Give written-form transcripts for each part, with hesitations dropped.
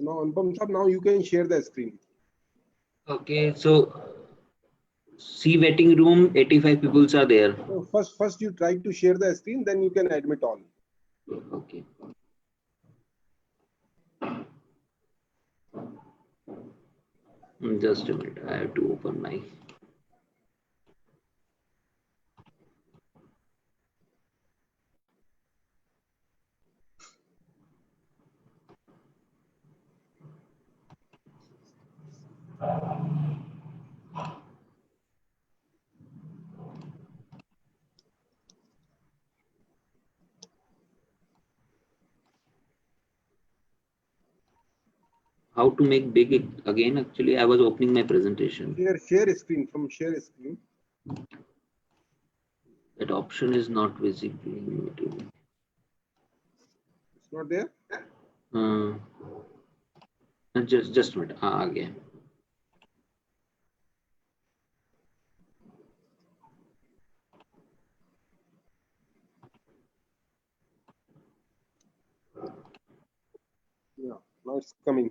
now Anupam sir, now you can share the screen. Okay, so see waiting room, 85 people are there. So first you try to share the screen, then you can admit all. Okay. Just a minute, I have to open my. How to make big it again? Actually, I was opening my presentation. Share screen, from share screen. That option is not visible. It's not there. Just a minute. Again. Yeah, now it's coming.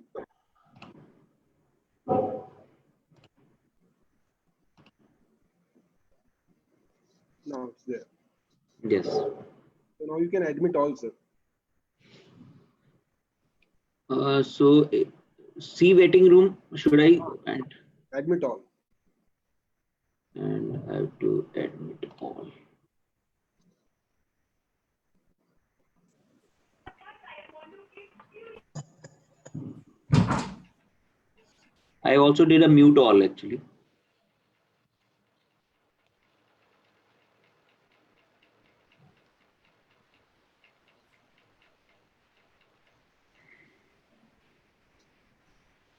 Now it's there. Yes. So now you can admit also. So see waiting room. Should I admit all? And I have to admit all. I also did a mute all actually.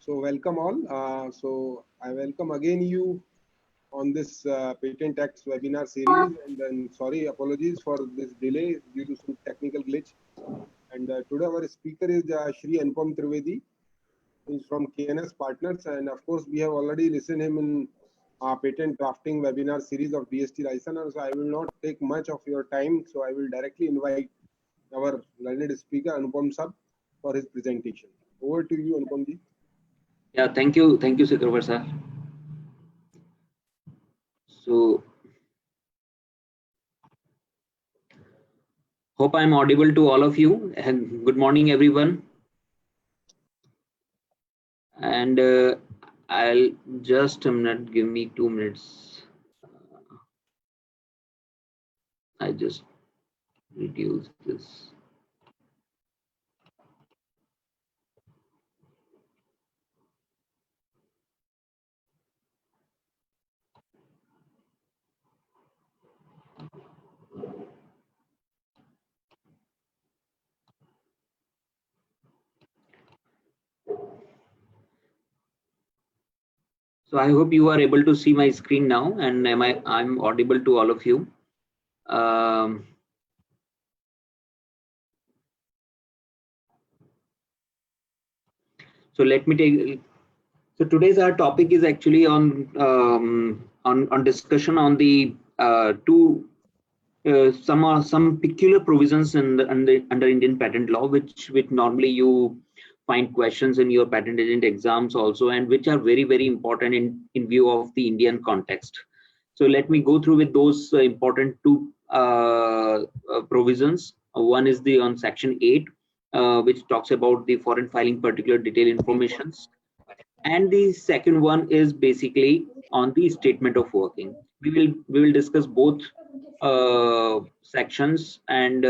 So welcome all. So I welcome again you on this Patent Acts webinar series, and then sorry, apologies for this delay due to some technical glitch. And today our speaker is Shri Anupam Trivedi. He's from KNS Partners, and of course we have already listened him in patent drafting webinar series of DST license. So I will not take much of your time. So I will directly invite our learned speaker Anupam sir for his presentation. Over to you, Anupam ji. Yeah, thank you, Chakravarti sir. So, hope I'm audible to all of you. And good morning, everyone. And I'll just a minute. Give me 2 minutes. I just reduce this. So I hope you are able to see my screen now, and I'm audible to all of you. So let me take. So today's our topic is actually on discussion on the some peculiar provisions in the, under Indian patent law, which normally you find questions in your patent agent exams also, and which are very, very important in view of the Indian context. So let me go through with those important two provisions. One is the on section 8, which talks about the foreign filing particular detail informations, and the second one is basically on the statement of working. We will discuss both sections and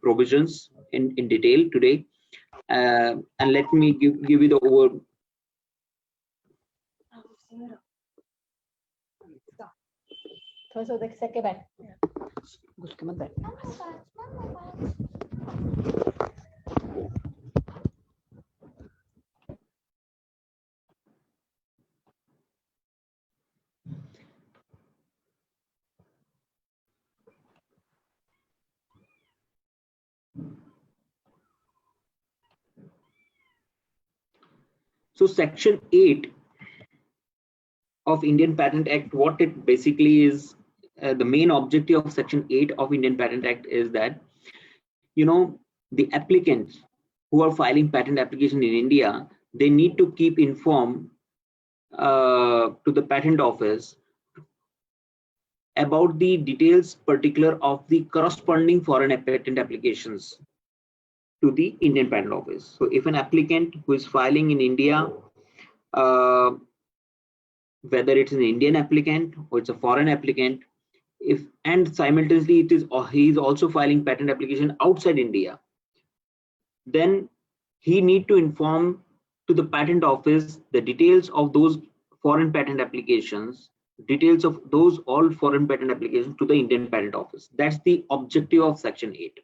provisions in detail today, and let me give you the over. So section 8 of Indian Patent Act, what it basically is, the main objective of section 8 of Indian Patent Act is that, you know, the applicants who are filing patent application in India, they need to keep informed to the patent office about the details particular of the corresponding foreign patent applications to the Indian Patent Office. So if an applicant who is filing in India, whether it's an Indian applicant or it's a foreign applicant, and simultaneously he is also filing patent application outside India, then he need to inform to the patent office the details of those foreign patent applications, details of those all foreign patent applications to the Indian Patent Office. That's the objective of Section 8.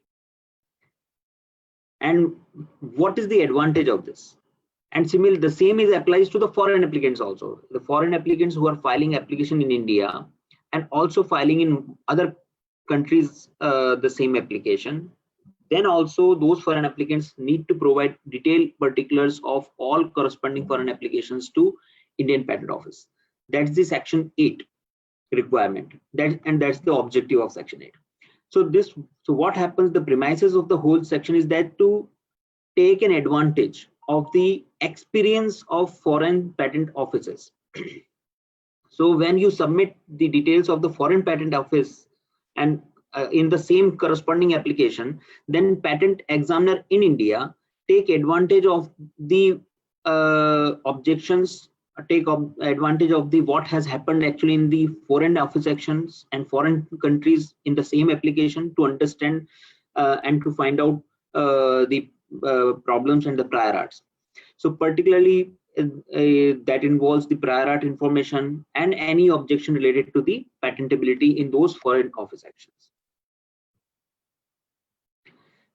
And what is the advantage of this? And similarly, the same applies to the foreign applicants also. The foreign applicants who are filing application in India and also filing in other countries the same application, then also those foreign applicants need to provide detailed particulars of all corresponding foreign applications to Indian Patent Office. That's the Section 8 requirement. That's the objective of Section 8. So what happens, the premises of the whole section is that to take an advantage of the experience of foreign patent offices. So when you submit the details of the foreign patent office and in the same corresponding application, then patent examiner in India take advantage of the objections, take advantage of the what has happened actually in the foreign office actions and foreign countries in the same application to understand and to find out the problems and the prior arts. So particularly that involves the prior art information and any objection related to the patentability in those foreign office actions.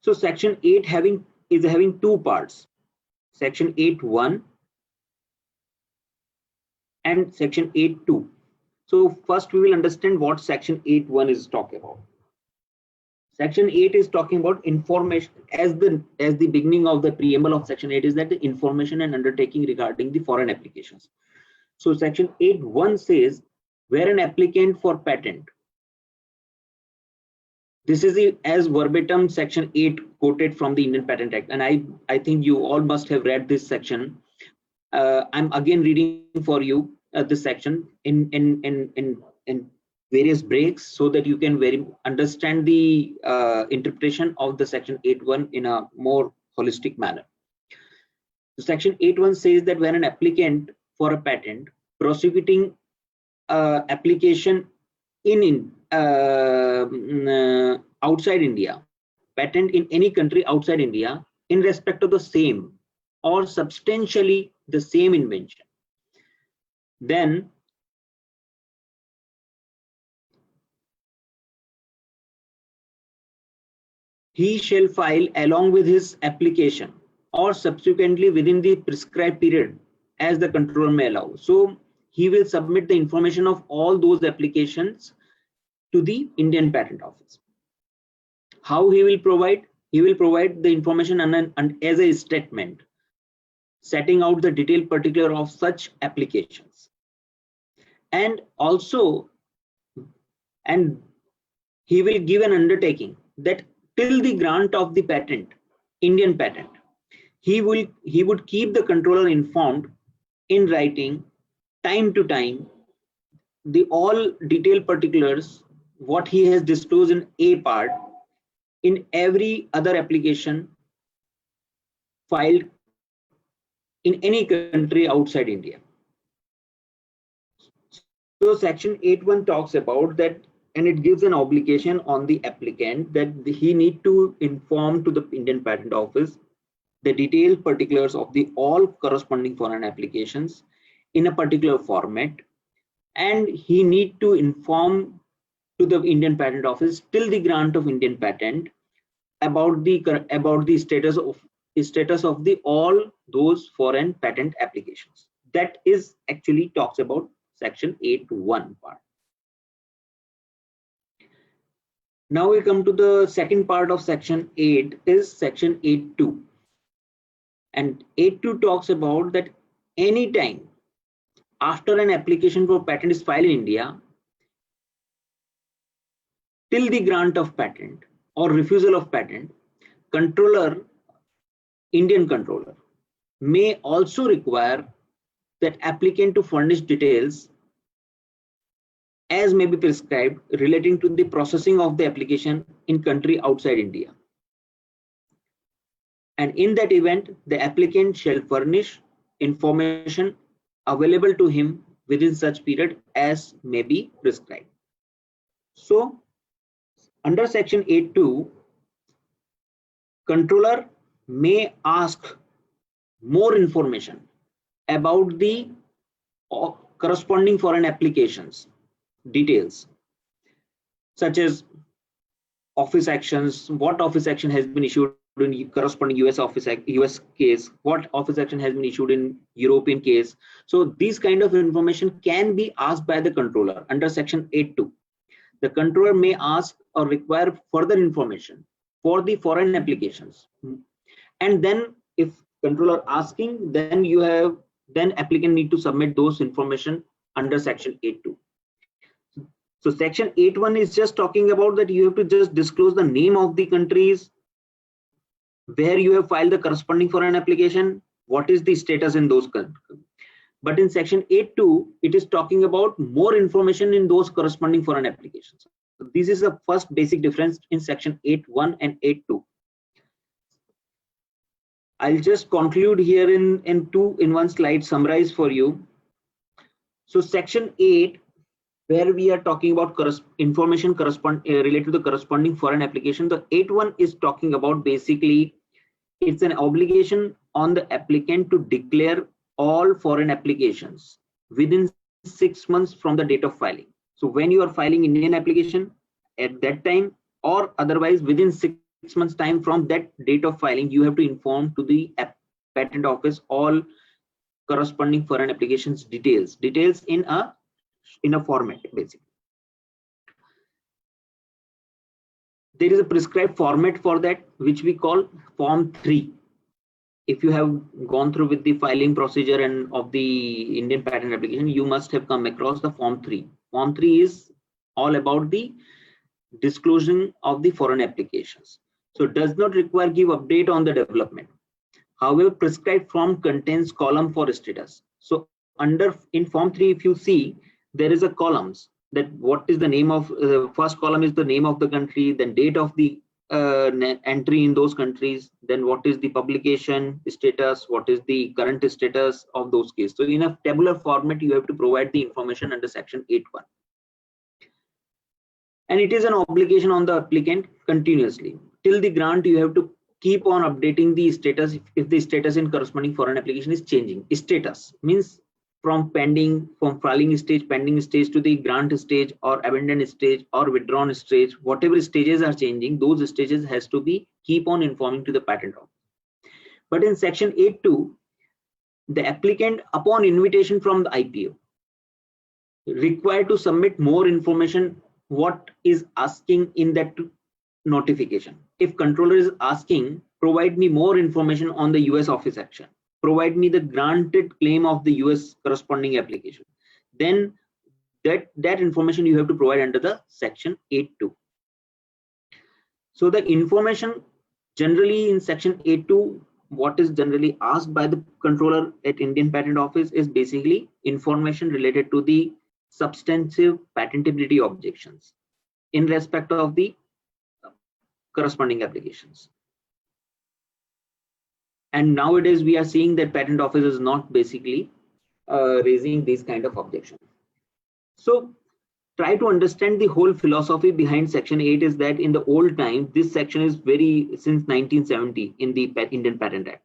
So Section 8 is having two parts, Section 8.1 and Section 8.2. So first we will understand what Section 8.1 is talking about. Section 8 is talking about information, as the beginning of the preamble of Section 8 is that the information and undertaking regarding the foreign applications. So Section 8.1 says where an applicant for patent, this is as verbatim Section 8 quoted from the Indian Patent Act, and I think you all must have read this section. I'm again reading for you this section in various breaks so that you can understand the interpretation of the Section 8.1 in a more holistic manner. So Section 8.1 says that when an applicant for a patent prosecuting application in outside India, patent in any country outside India in respect of the same or substantially the same invention, then he shall file along with his application or subsequently within the prescribed period as the controller may allow. So he will submit the information of all those applications to the Indian Patent Office. How he will provide? He will provide the information as a statement setting out the detailed particular of such applications, and also he will give an undertaking that till the grant of the patent, Indian patent, he would keep the controller informed in writing time to time the all detailed particulars what he has disclosed in A part in every other application filed in any country outside India. So Section 8.1 talks about that, and it gives an obligation on the applicant that he need to inform to the Indian Patent Office the detailed particulars of the all corresponding foreign applications in a particular format, and he need to inform to the Indian Patent Office till the grant of Indian patent about the status of the all those foreign patent applications. That is actually talks about Section 8.1 part. Now we come to the second part of Section 8 is Section 8.2, and 8.2 talks about that any time after an application for patent is filed in India, till the grant of patent or refusal of patent, controller Indian controller may also require that applicant to furnish details as may be prescribed relating to the processing of the application in country outside India. And in that event, the applicant shall furnish information available to him within such period as may be prescribed. So, under section 8.2, controller may ask more information about the corresponding foreign applications details, such as office actions, what office action has been issued in corresponding US case, what office action has been issued in European case. So these kind of information can be asked by the controller under section 8.2. The controller may ask or require further information for the foreign applications, and then if controller asking, then applicant need to submit those information under section 8.2. So section 8.1 is just talking about that you have to just disclose the name of the countries where you have filed the corresponding foreign application, what is the status in those countries. But in section 8.2, it is talking about more information in those corresponding foreign applications. So this is the first basic difference in section 8.1 and 8.2. I'll just conclude here in one slide summarize for you. So section 8, where we are talking about information related to the corresponding foreign application, the 8.1 is talking about basically it's an obligation on the applicant to declare all foreign applications within 6 months from the date of filing. So when you are filing Indian application at that time, or otherwise within 6 months time from that date of filing, you have to inform to the patent office all corresponding foreign applications details in a format. Basically, there is a prescribed format for that, which we call Form 3. If you have gone through with the filing procedure and of the Indian patent application, you must have come across the Form 3. Form 3 is all about the disclosing of the foreign applications. So it does not require give update on the development. However, prescribed form contains column for status. So in Form 3, if you see, there is a columns that what is the name of first column is the name of the country, then date of the entry in those countries, then what is the publication status, what is the current status of those cases. So in a tabular format, you have to provide the information under section 8.1. And it is an obligation on the applicant continuously. Till the grant, you have to keep on updating the status if the status in corresponding foreign application is changing. Status means from filing stage, pending stage to the grant stage or abandoned stage or withdrawn stage, whatever stages are changing, those stages has to be keep on informing to the patent office. But in section 8.2, the applicant upon invitation from the IPO required to submit more information what is asking in that notification. If controller is asking, provide me more information on the US office action, provide me the granted claim of the US corresponding application, then that information you have to provide under the section 8.2. So the information generally in section 8.2, what is generally asked by the controller at Indian Patent Office is basically information related to the substantive patentability objections in respect of the corresponding applications. And nowadays we are seeing that patent office is not basically raising these kind of objections. So try to understand the whole philosophy behind section 8 is that in the old time, this section is since 1970 in the Indian Patent Act.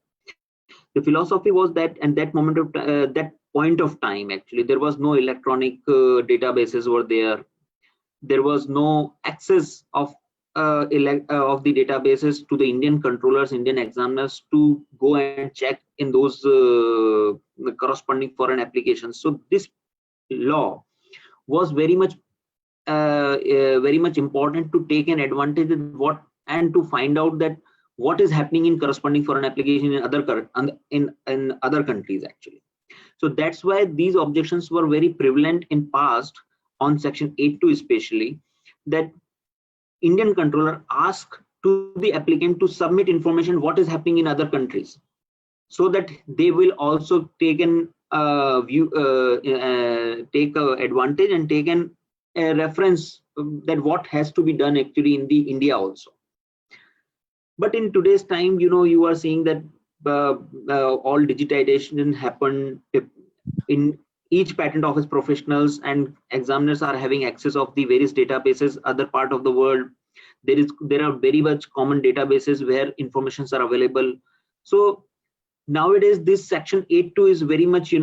The philosophy was that at that moment of that point of time, actually, there was no electronic databases were there. There was no access of the databases to the Indian controllers, Indian examiners to go and check in those corresponding foreign applications. So this law was very much important to take an advantage of and to find out that what is happening in corresponding foreign application in other countries actually. So that's why these objections were very prevalent in past on section 8.2 especially, that Indian controller asked to the applicant to submit information what is happening in other countries, so that they will also take an take advantage and take a reference that what has to be done actually in the India also. But in today's time, you are seeing that all digitization happened in each patent office. Professionals and examiners are having access of the various databases other part of the world. There are very much common databases where informations are available. So nowadays this section 8.2 is very much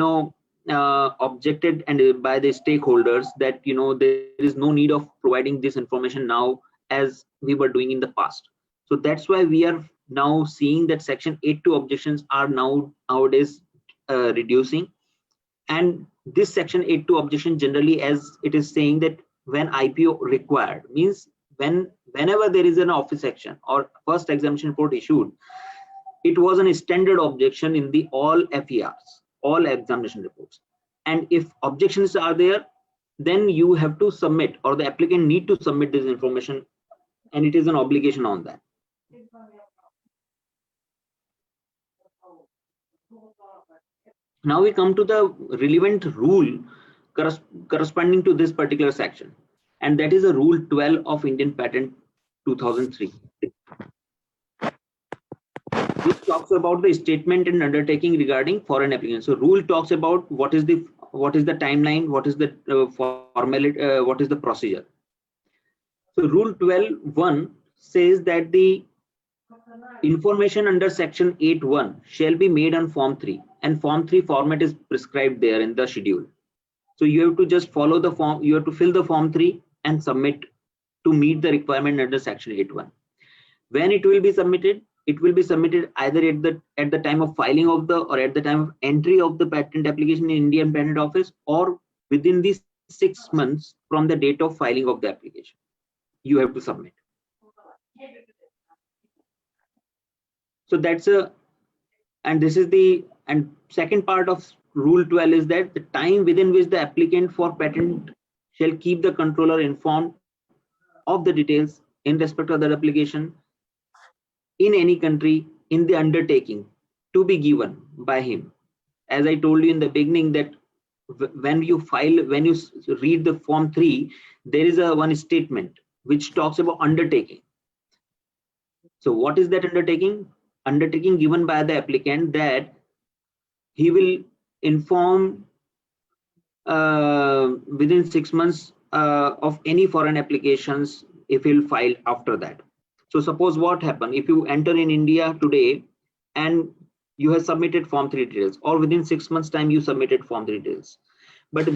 objected and by the stakeholders that there is no need of providing this information now as we were doing in the past. So that's why we are now seeing that section 8.2 objections are nowadays reducing. And this section 8.2 objection generally, as it is saying that when IPO required, means whenever there is an office action or first examination report issued, it was a standard objection in the all FERs, all examination reports. And if objections are there, then you have to submit, or the applicant need to submit this information, and it is an obligation on that. Now we come to the relevant rule corresponding to this particular section, and that is a Rule 12 of Indian Patent 2003. This talks about the statement and undertaking regarding foreign applicants. So rule talks about what is the timeline, what is the formality, what is the procedure. So Rule 12.1 says that the information under section 8.1 shall be made on Form 3, and Form 3 format is prescribed there in the schedule. So you have to just follow the form, you have to fill the Form 3 and submit to meet the requirement under section 8.1. When it will be submitted? It will be submitted either at the time of filing of or at the time of entry of the patent application in Indian Patent Office, or within these 6 months from the date of filing of the application. You have to submit. So that's second part of Rule 12 is that the time within which the applicant for patent shall keep the controller informed of the details in respect of that application in any country in the undertaking to be given by him. As I told you in the beginning that when you read the Form 3, there is one statement which talks about undertaking. So what is that undertaking? Undertaking given by the applicant that he will inform within 6 months of any foreign applications if he'll file after that. So suppose what happened if you enter in India today and you have submitted Form 3 details, or within 6 months time you submitted Form 3 details, but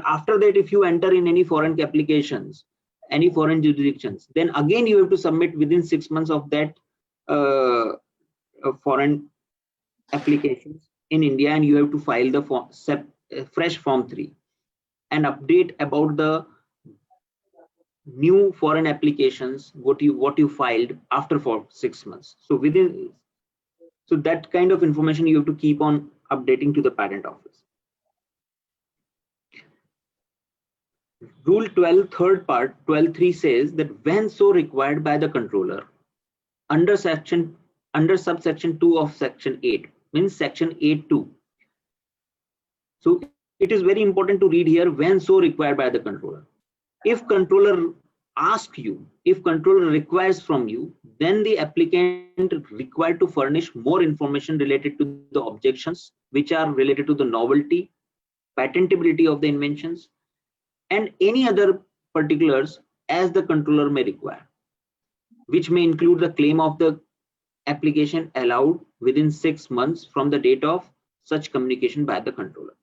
after that if you enter in any foreign applications, any foreign jurisdictions, then again you have to submit within 6 months of that foreign applications in India, and you have to file the fresh Form 3 and update about the new foreign applications what you filed after 6 months. So that kind of information you have to keep on updating to the Patent Office. Rule 12 third part 12.3 says that when so required by the controller under subsection 2 of section 8, means section 8.2. So it is very important to read here when so required by the controller. If controller asks you, if controller requires from you, then the applicant required to furnish more information related to the objections which are related to the novelty, patentability of the inventions, and any other particulars as the controller may require, which may include the claim of the application allowed within 6 months from the date of such communication by the controller.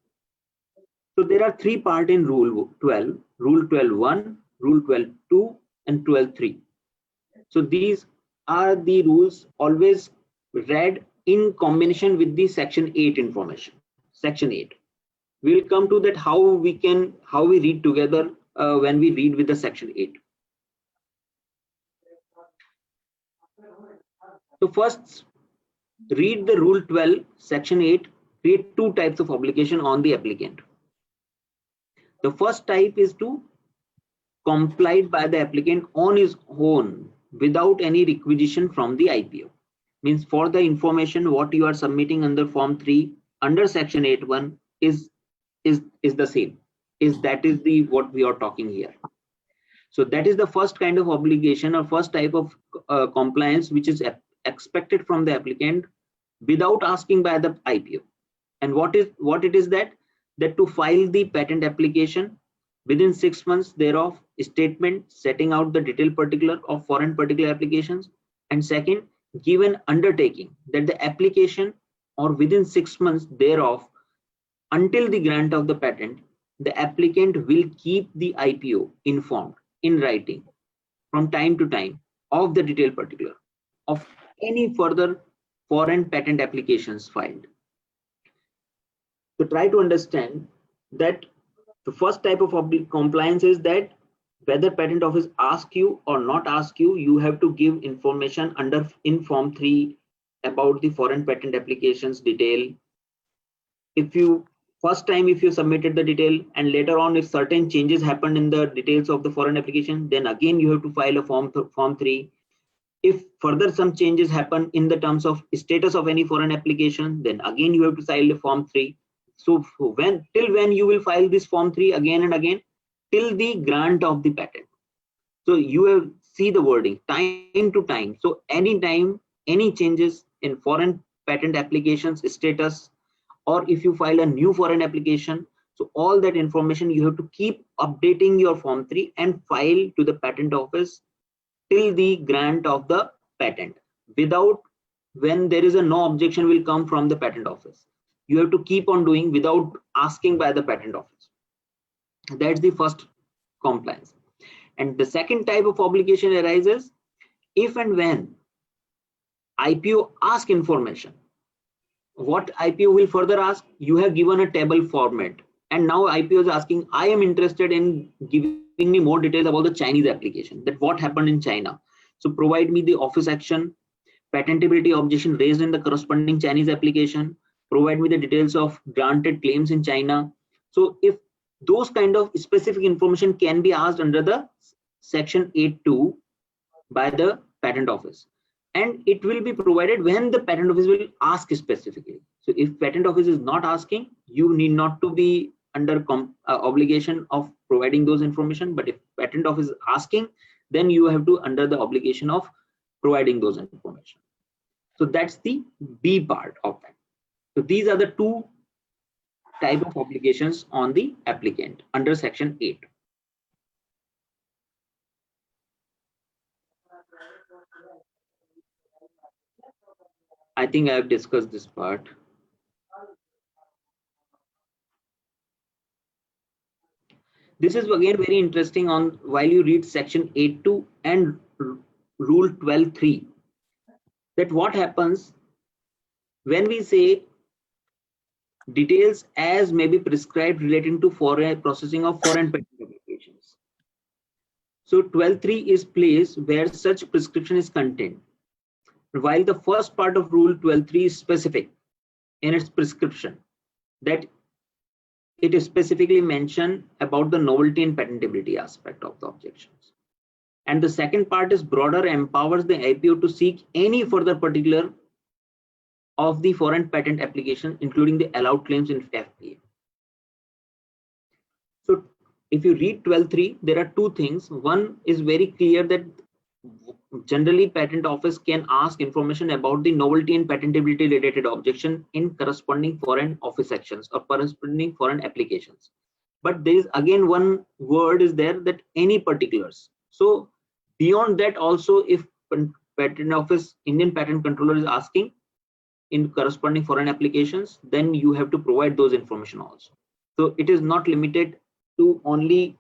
So there are 3 parts in Rule 12, Rule 12.1, Rule 12.2 and 12.3. So these are the rules always read in combination with the section 8 information, section 8. We will come to that how we read together when we read with the section 8. So first read the Rule 12 section 8 create 2 types of obligation on the applicant. The first type is to comply by the applicant on his own without any requisition from the IPO. Means for the information what you are submitting under Form 3 under Section 8.1 is the same. That is the what we are talking here. So that is the first kind of obligation or first type of compliance which is expected from the applicant without asking by the IPO. And what it is that to file the patent application within 6 months thereof, statement setting out the detailed particular of foreign particular applications, and second, give an undertaking that the application or within 6 months thereof until the grant of the patent, the applicant will keep the IPO informed in writing from time to time of the detailed particular of any further foreign patent applications filed. To try to understand that the first type of compliance is that whether patent office ask you or not ask you, you have to give information in Form 3 about the foreign patent applications detail. If you first time if you submitted the detail and later on if certain changes happened in the details of the foreign application, then again you have to file a Form 3. If further some changes happen in the terms of status of any foreign application, then again you have to file a Form 3. So till when you will file this Form 3 again and again? Till the grant of the patent. So you will see the wording time to time. So anytime any changes in foreign patent applications status, or if you file a new foreign application, so all that information you have to keep updating your Form 3 and file to the patent office till the grant of the patent. Without, when there is a no objection will come from the patent office, you have to keep on doing without asking by the patent office. That's the first compliance. And the second type of obligation arises if and when IPO ask information. What IPO will further ask? You have given a table format, and now IPO is asking, I am interested in giving me more details about the Chinese application, that what happened in China. So provide me the office action, patentability objection raised in the corresponding Chinese application, provide me the details of granted claims in China. So if those kind of specific information can be asked under the Section 8.2 by the patent office, and it will be provided when the patent office will ask specifically. So if patent office is not asking, you need not to be under obligation of providing those information, but if patent office is asking, then you have to under the obligation of providing those information. So that's the B part of that. So these are the two type of obligations on the applicant under Section 8. I think I have discussed this part. This is again very interesting on while you read Section 8.2 and Rule 12.3, that what happens when we say details as may be prescribed relating to foreign processing of foreign patent applications. So 12.3 is place where such prescription is contained. While the first part of Rule 12.3 is specific in its prescription, that it is specifically mentioned about the novelty and patentability aspect of the objections. And the second part is broader, empowers the IPO to seek any further particular of the foreign patent application, including the allowed claims in FPA. So if you read 12.3, there are two things. One is very clear that generally patent office can ask information about the novelty and patentability related objection in corresponding foreign office actions or corresponding foreign applications. But there is again one word is there, that any particulars. So beyond that also, if patent office, Indian Patent Controller is asking in corresponding foreign applications, then you have to provide those information also. So it is not limited to only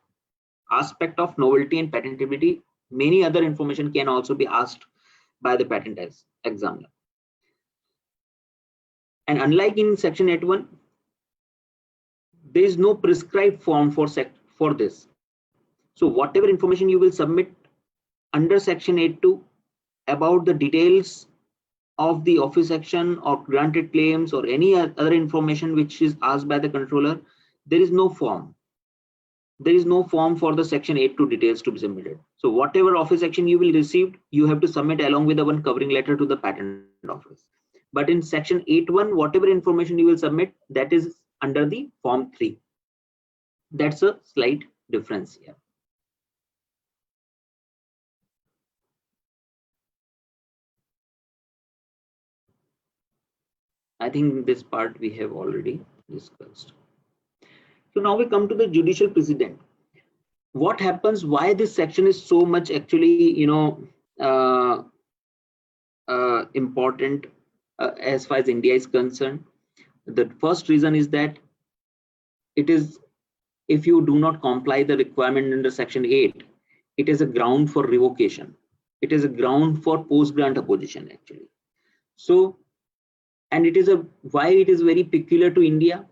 aspect of novelty and patentability. Many other information can also be asked by the patent examiner. And unlike in Section 8.1, there is no prescribed form for this. So whatever information you will submit under Section 8.2 about the details of the office action or granted claims or any other information which is asked by the controller, there is no form. there is no form for the section 8.2 details to be submitted. So whatever office action you will receive, you have to submit along with the one covering letter to the patent office. But in section 8.1, whatever information you will submit, that is under the form 3. That's a slight difference here. I think this part we have already discussed. So now we come to the judicial precedent. What happens, why this section is so much actually, important as far as India is concerned. The first reason is that it is, if you do not comply the requirement under section 8, it is a ground for revocation. It is a ground for post-grant opposition actually. So, and it is why it is very peculiar to India.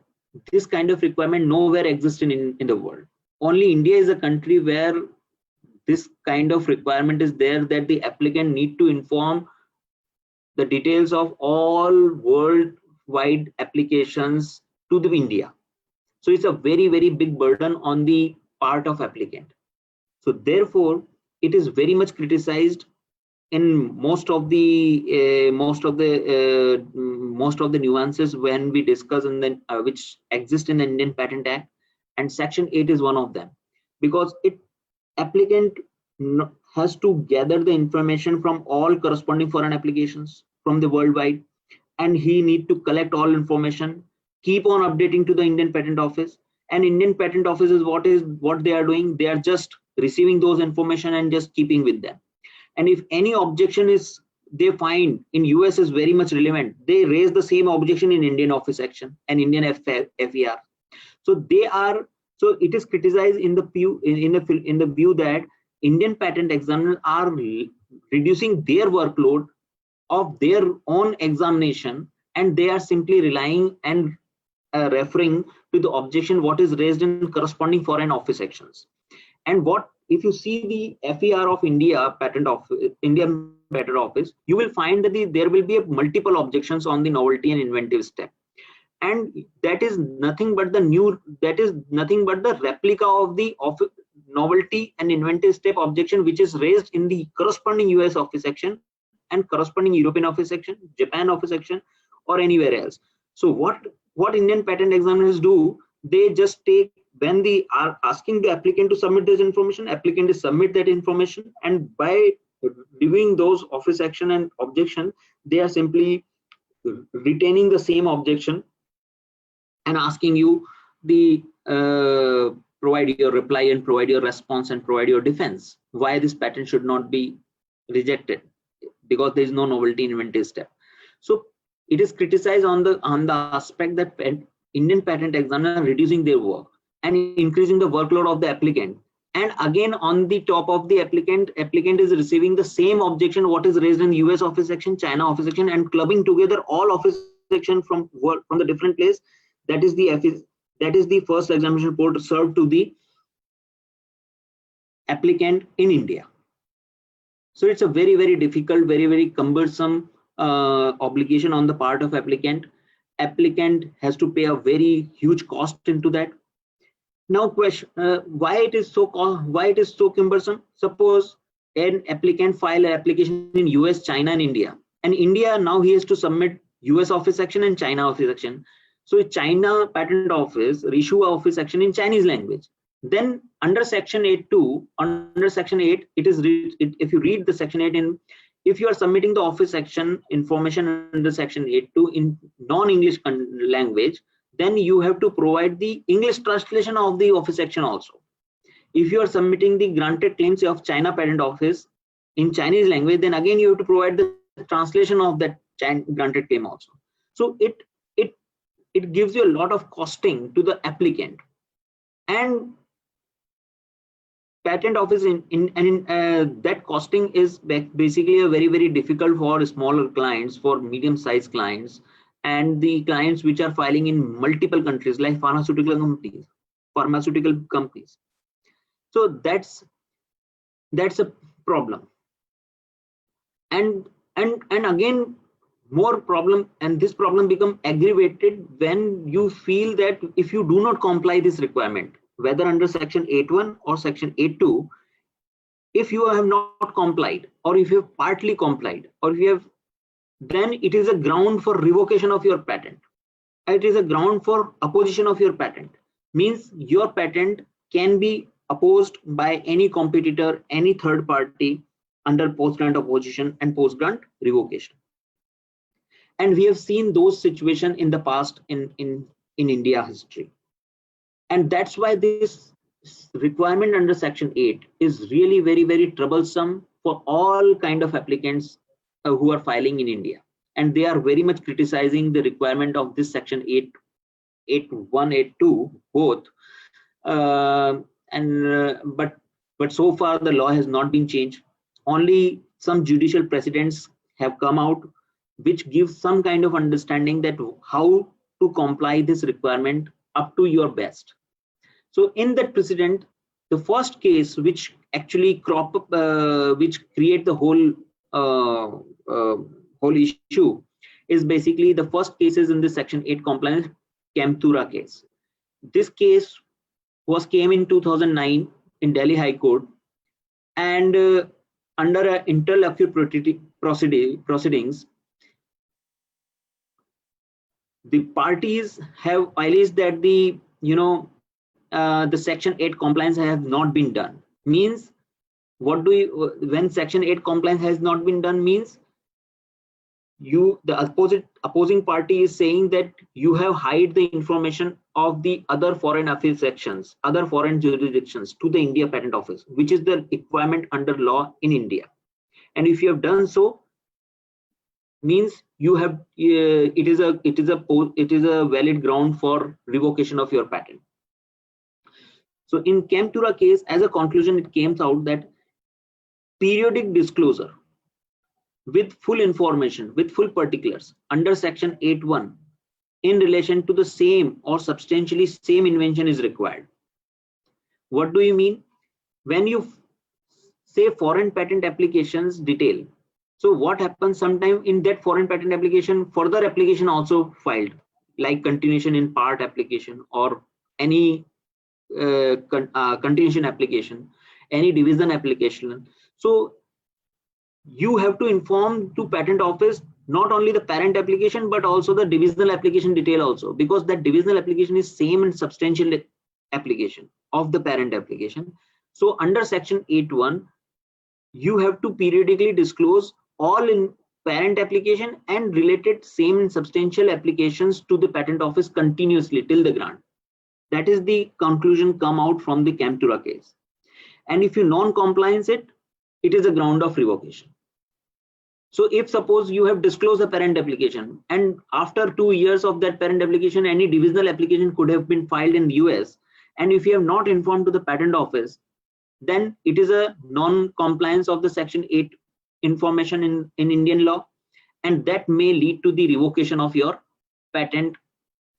This kind of requirement nowhere exists in the world. Only India is a country where this kind of requirement is there, that the applicant need to inform the details of all worldwide applications to the India. So it's a very, very big burden on the part of applicant. So therefore, it is very much criticized in most of the nuances when we discuss, and then which exist in the Indian Patent Act, and section 8 is one of them, because applicant has to gather the information from all corresponding foreign applications from the worldwide, and he need to collect all information, keep on updating to the Indian Patent Office. And Indian Patent Office is what they are doing, they are just receiving those information and just keeping with them. And if any objection is they find in US is very much relevant, they raise the same objection in Indian office action and Indian FER. So it is criticized in the view that Indian patent examiners are reducing their workload of their own examination, and they are simply relying and referring to the objection what is raised in corresponding foreign office actions. And what if you see the FER of Indian Patent Office, you will find that there will be multiple objections on the novelty and inventive step, and that is nothing but the replica of the novelty and inventive step objection, which is raised in the corresponding US office action and corresponding European office section, Japan office section, or anywhere else. So what Indian patent examiners do, they just take, when they are asking the applicant to submit this information, applicant is submit that information, and by reviewing those office action and objection, they are simply retaining the same objection and asking you the provide your reply and provide your response and provide your defense why this patent should not be rejected, because there is no novelty inventive step. So it is criticized on the aspect that Indian patent examiners are reducing their work and increasing the workload of the applicant. And again, on the top of the applicant is receiving the same objection what is raised in US office section, China office section, and clubbing together all office section from the different place. That is the first examination report served to the applicant in India. So it's a very, very difficult, very, very cumbersome obligation on the part of applicant. Applicant has to pay a very huge cost into that. Now question, why it is so cumbersome? Suppose an applicant file an application in US, China, and India. And India, now he has to submit US office section and China office section. So China patent office issue office section in Chinese language. Then under section 8.2, under section 8, if you read the section 8 if you are submitting the office section information under section 8.2 in non-English language, then you have to provide the English translation of the office section also. If you are submitting the granted claims of China patent office in Chinese language, then again you have to provide the translation of that granted claim also. So it gives you a lot of costing to the applicant, and patent office that costing is basically a very, very difficult for smaller clients, for medium-sized clients, and the clients which are filing in multiple countries like pharmaceutical companies. So that's a problem. And again, more problem, and this problem become aggravated when you feel that if you do not comply this requirement, whether under section 8.1 or section 8.2, if you have not complied, or if you have partly complied, or if you have, then it is a ground for revocation of your patent. It is a ground for opposition of your patent. Means your patent can be opposed by any competitor, any third party under post-grant opposition and post-grant revocation. And we have seen those situations in the past in India history. And that's why this requirement under section 8 is really very, very troublesome for all kind of applicants who are filing in India. And they are very much criticizing the requirement of this section 8.1, 8.2 both. But so far the law has not been changed. Only some judicial precedents have come out which gives some kind of understanding that how to comply this requirement up to your best. So in that precedent, the first case which actually which create the whole whole issue is basically the first cases in this section 8 compliance, Kemtura case. This case came in 2009 in Delhi High Court, and under an interlocutory proceedings, the parties have alleged that the section 8 compliance has not been done. Means what do you, when section 8 compliance has not been done, means the opposing party is saying that you have hide the information of the other foreign affairs sections, other foreign jurisdictions to the India Patent Office, which is the requirement under law in India. And if you have done so, means you have it is a valid ground for revocation of your patent. So in Kemtura case, as a conclusion, it came out that periodic disclosure with full information, with full particulars under section 8.1 in relation to the same or substantially same invention is required. What do you mean? When you say foreign patent applications detail, so what happens sometime in that foreign patent application, further application also filed, like continuation in part application or any continuation application, any division application. So you have to inform to patent office not only the parent application but also the divisional application detail also, because that divisional application is same and substantial application of the parent application. So under section 8.1, you have to periodically disclose all in parent application and related same and substantial applications to the patent office continuously till the grant. That is the conclusion come out from the Kemtura case. And if you non-compliance it is a ground of revocation. So if suppose you have disclosed a parent application and after 2 years of that parent application, any divisional application could have been filed in the US, and if you have not informed to the patent office, then it is a non-compliance of the section 8 information in Indian law, and that may lead to the revocation of your patent.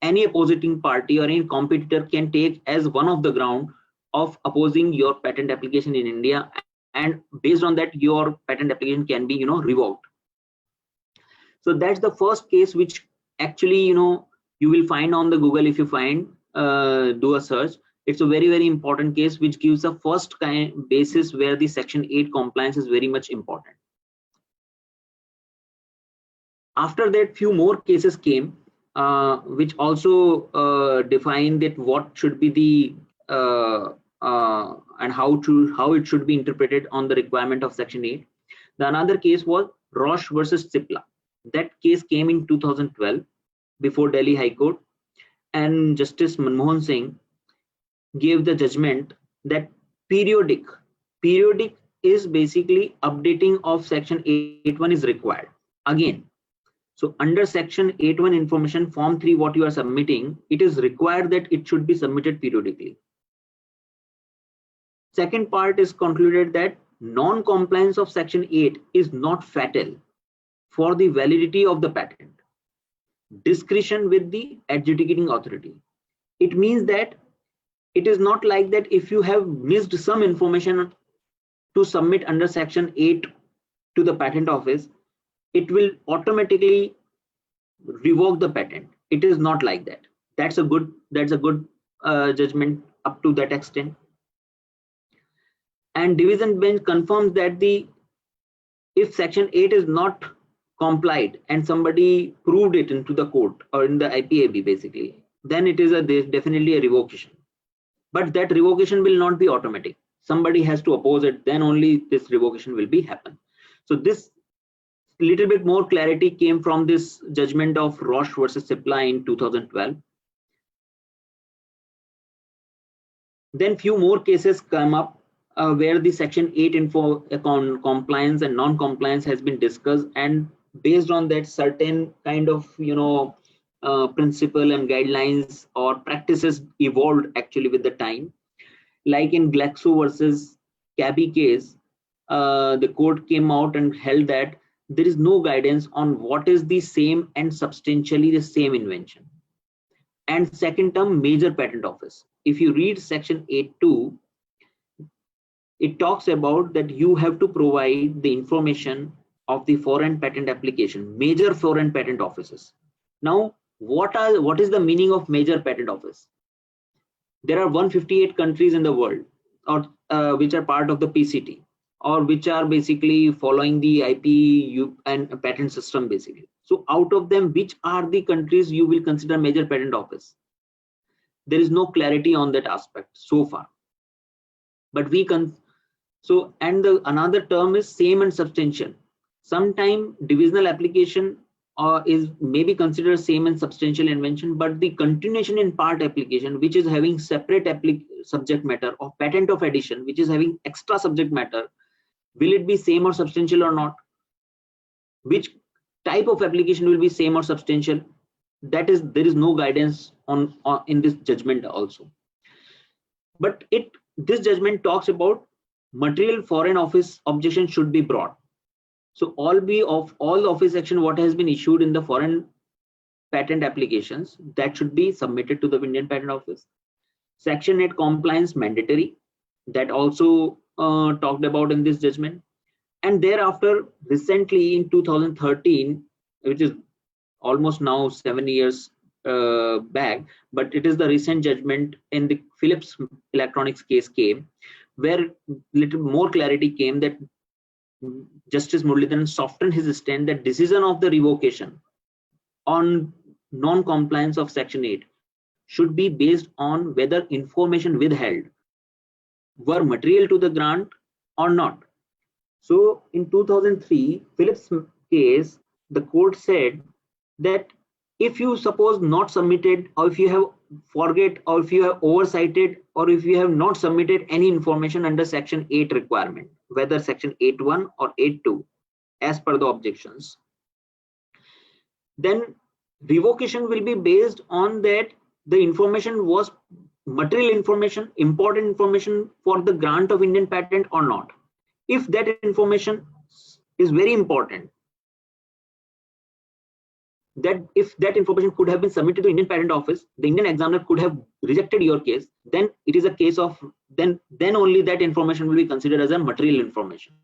Any opposing party or any competitor can take as one of the ground of opposing your patent application in India, and based on that your patent application can be revoked. So that's the first case which actually you will find on the Google. If you find do a search, it's a very, very important case which gives a first kind basis where the section 8 compliance is very much important. After that, few more cases came which also define that what should be the and how it should be interpreted on the requirement of section 8. The another case was Roche versus Cipla. That case came in 2012 before Delhi High Court, and Justice Manmohan Singh gave the judgment that periodic is basically updating of section 8.1 is required again. So under section 8.1 information form 3, what you are submitting, it is required that it should be submitted periodically. Second part is concluded that non-compliance of section 8 is not fatal for the validity of the patent. Discretion with the adjudicating authority. It means that it is not like that if you have missed some information to submit under section 8 to the patent office, it will automatically revoke the patent. It is not like that. That's a good judgment up to that extent. And division bench confirms that if section 8 is not complied and somebody proved it into the court or in the IPAB basically, then it is definitely a revocation. But that revocation will not be automatic. Somebody has to oppose it, then only this revocation will be happen. So this little bit more clarity came from this judgment of Roche versus Cipla in 2012. Then few more cases come up where the section 8 info compliance and non-compliance has been discussed, and based on that certain kind of principle and guidelines or practices evolved actually with the time. Like in Glaxo versus Cabby case, the court came out and held that there is no guidance on what is the same and substantially the same invention. And second term, major patent office. If you read section 8.2, it talks about that you have to provide the information of the foreign patent application, major foreign patent offices. Now, what is the meaning of major patent office? There are 158 countries in the world, or which are part of the PCT, or which are basically following the IP and patent system basically. So out of them, which are the countries you will consider major patent office? There is no clarity on that aspect so far. But we can, so, and another term is same and substantial. Sometime divisional application is maybe considered same and substantial invention, but the continuation in part application, which is having separate subject matter, or patent of addition, which is having extra subject matter, will it be same or substantial or not? Which type of application will be same or substantial? That is, there is no guidance on in this judgment also. But this judgment talks about material foreign office objection should be brought. So all office action what has been issued in the foreign patent applications, that should be submitted to the Indian Patent Office. Section 8 compliance mandatory, that also talked about in this judgment. And thereafter, recently in 2013, which is almost now 7 years back, but it is the recent judgment in the Philips Electronics case came, where little more clarity came that Justice Muralidharan softened his stand that decision of the revocation on non-compliance of Section 8 should be based on whether information withheld were material to the grant or not. So in 2003, Philips case, the court said that if you suppose not submitted, or if you have forget, or if you have oversighted, or if you have not submitted any information under Section 8 requirement, whether Section 8.1 or 8.2 as per the objections, then revocation will be based on that the information was material information, important information for the grant of Indian patent or not. If that information is very important, that if that information could have been submitted to Indian Patent Office, the Indian examiner could have rejected your case, then it is a case of, then only that information will be considered as a material information.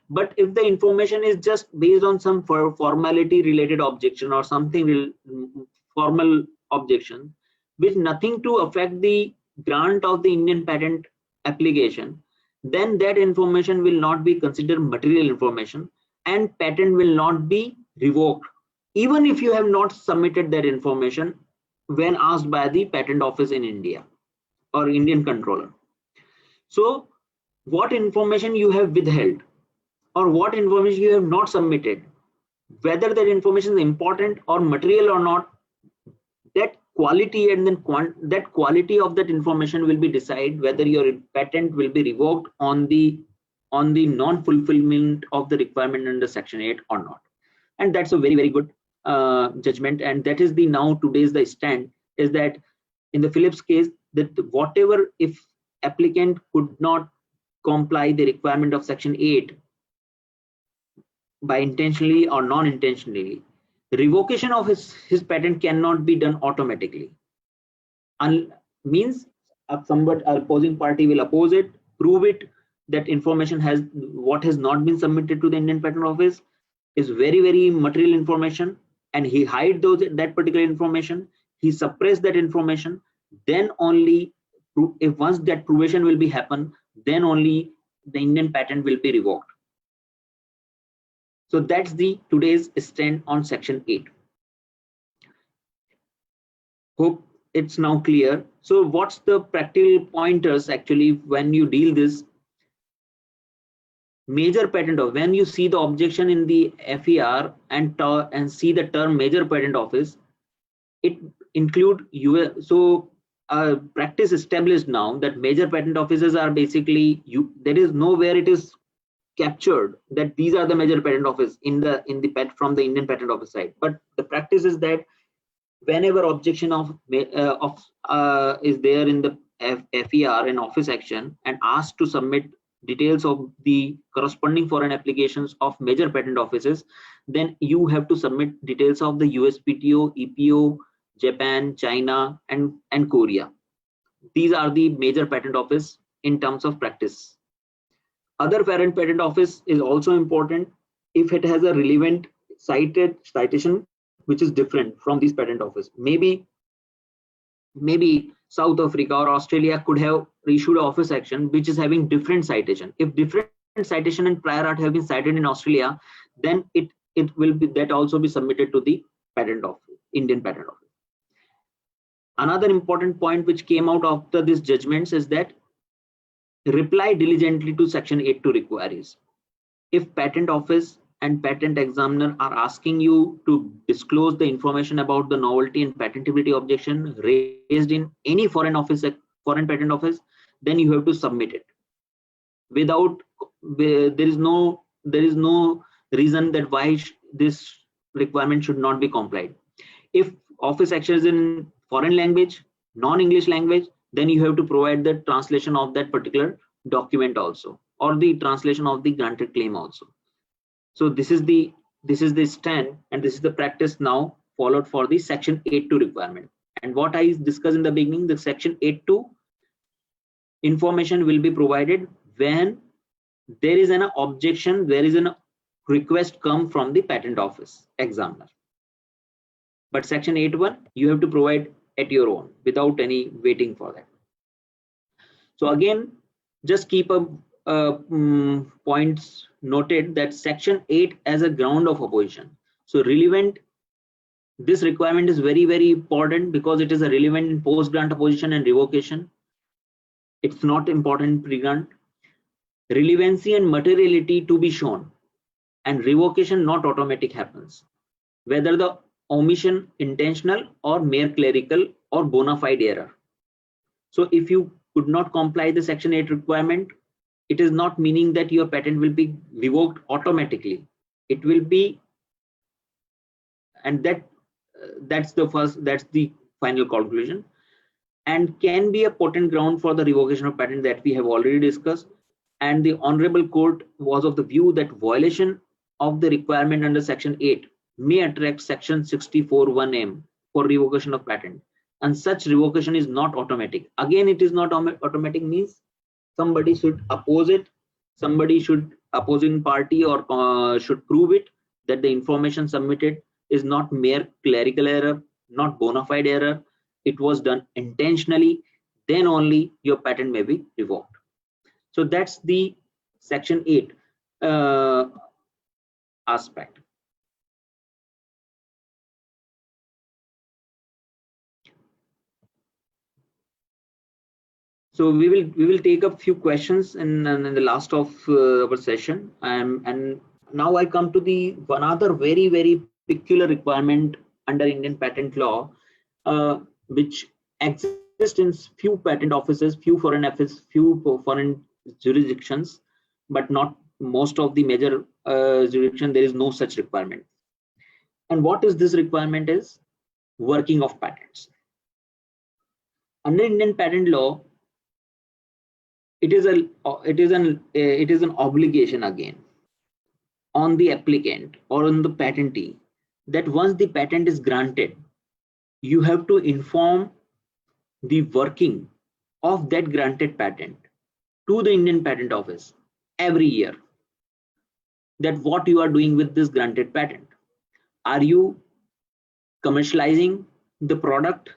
But if the information is just based on some formality related objection or something formal objection, with nothing to affect the grant of the Indian patent application, then that information will not be considered material information and patent will not be revoked, even if you have not submitted that information when asked by the patent office in India or Indian controller. So what information you have withheld or what information you have not submitted, whether that information is important or material or not, that quality and then that quality of that information will be decided whether your patent will be revoked on the non-fulfillment of the requirement under Section 8 or not. And that's a very, very good judgment. And that is today's the stand is that in the Philips case, that whatever if applicant could not comply the requirement of Section 8 by intentionally or non-intentionally, revocation of his patent cannot be done automatically. Means somebody opposing party will oppose it, prove it that information has not been submitted to the Indian Patent Office is very, very material information, and he hide that particular information, he suppress that information, then only if once that provation will be happen, then only the Indian patent will be revoked. So that's the today's stand on section 8. Hope it's now clear. So what's the practical pointers actually when you deal this major patent office? When you see the objection in the FER and see the term major patent office, it include US. So practice established now that major patent offices are basically there is nowhere it is captured that these are the major patent office in the from the Indian Patent Office side. But the practice is that whenever objection is there in the FER and office action and asked to submit details of the corresponding foreign applications of major patent offices, then you have to submit details of the USPTO, EPO, Japan, China, and Korea. These are the major patent office in terms of practice. Other foreign patent office is also important if it has a relevant citation which is different from these patent office. Maybe South Africa or Australia could have issued office action which is having different citation. If different citation and prior art have been cited in Australia, then it will be that also be submitted to the patent office, Indian Patent Office. Another important point which came out after these judgments is that reply diligently to section 8.2 requires. If patent office and patent examiner are asking you to disclose the information about the novelty and patentability objection raised in any foreign patent office, then you have to submit it. Without there is no reason that why this requirement should not be complied. If office action is in foreign language, non-English language, then you have to provide the translation of that particular document also, or the translation of the granted claim also. So this is the stand, and this is the practice now followed for the section 8.2 requirement. And what I discussed in the beginning, the section 8.2 information will be provided when there is an objection, there is a request come from the patent office examiner. But section 8.1 you have to provide at your own without any waiting for that. So again, just keep points noted that section 8 as a ground of opposition. So relevant, this requirement is very, very important because it is a relevant in post grant opposition and revocation. It's not important in pre-grant. Relevancy and materiality to be shown, and revocation not automatic happens, whether the omission intentional or mere clerical or bona fide error. So if you could not comply the section 8 requirement, it is not meaning that your patent will be revoked automatically. It will be, and that's the final conclusion, and can be a potent ground for the revocation of patent that we have already discussed. And the honorable court was of the view that violation of the requirement under section 8 may attract section 64(1)(m) for revocation of patent, and such revocation is not automatic. Again, it is not automatic means somebody should oppose it, opposing party or should prove it that the information submitted is not mere clerical error, not bona fide error, it was done intentionally, then only your patent may be revoked. So that's the section 8 aspect. So we will take up few questions in the last of our session, and now I come to the one other very, very peculiar requirement under Indian patent law, which exists in few patent offices, few foreign jurisdictions, but not most of the major jurisdiction. There is no such requirement. And what is this requirement? Is working of patents. Under Indian patent law, it is an obligation again on the applicant or on the patentee that once the patent is granted, you have to inform the working of that granted patent to the Indian Patent Office every year, that what you are doing with this granted patent. Are you commercializing the product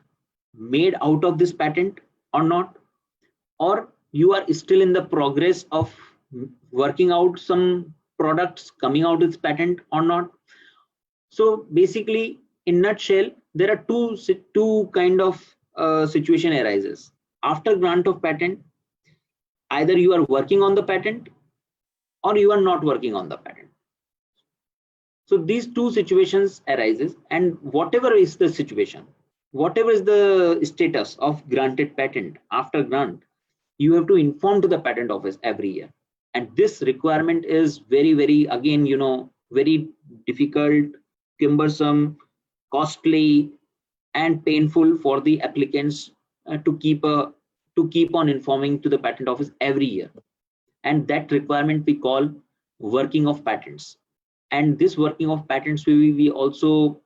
made out of this patent or not? or you are still in the progress of working out some products coming out with patent or not. So basically, in nutshell, there are two kind of situation arises. After grant of patent, either you are working on the patent or you are not working on the patent. So these two situations arises, and whatever is the situation, whatever is the status of granted patent after grant, you have to inform to the patent office every year. And this requirement is very, very, again, very difficult, cumbersome, costly, and painful for the applicants to keep on informing to the patent office every year. And that requirement we call working of patents. And this working of patents we also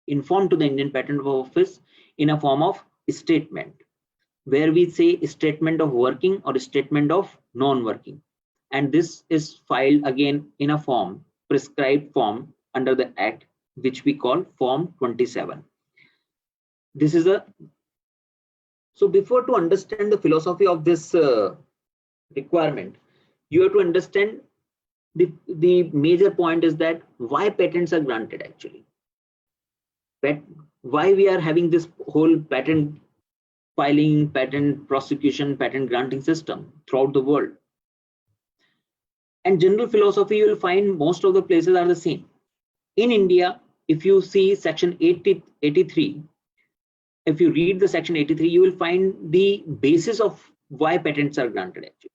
inform to the Indian Patent Office in a form of statement, where we say statement of working or statement of non-working. And this is filed again in a form, prescribed form under the Act, which we call Form 27. This is so before to understand the philosophy of this requirement, you have to understand the major point is that why patents are granted actually. Why we are having this whole patent filing, patent prosecution, patent granting system throughout the world. And general philosophy, you will find most of the places are the same. In India, if you see section 83, if you read the section 83, you will find the basis of why patents are granted actually.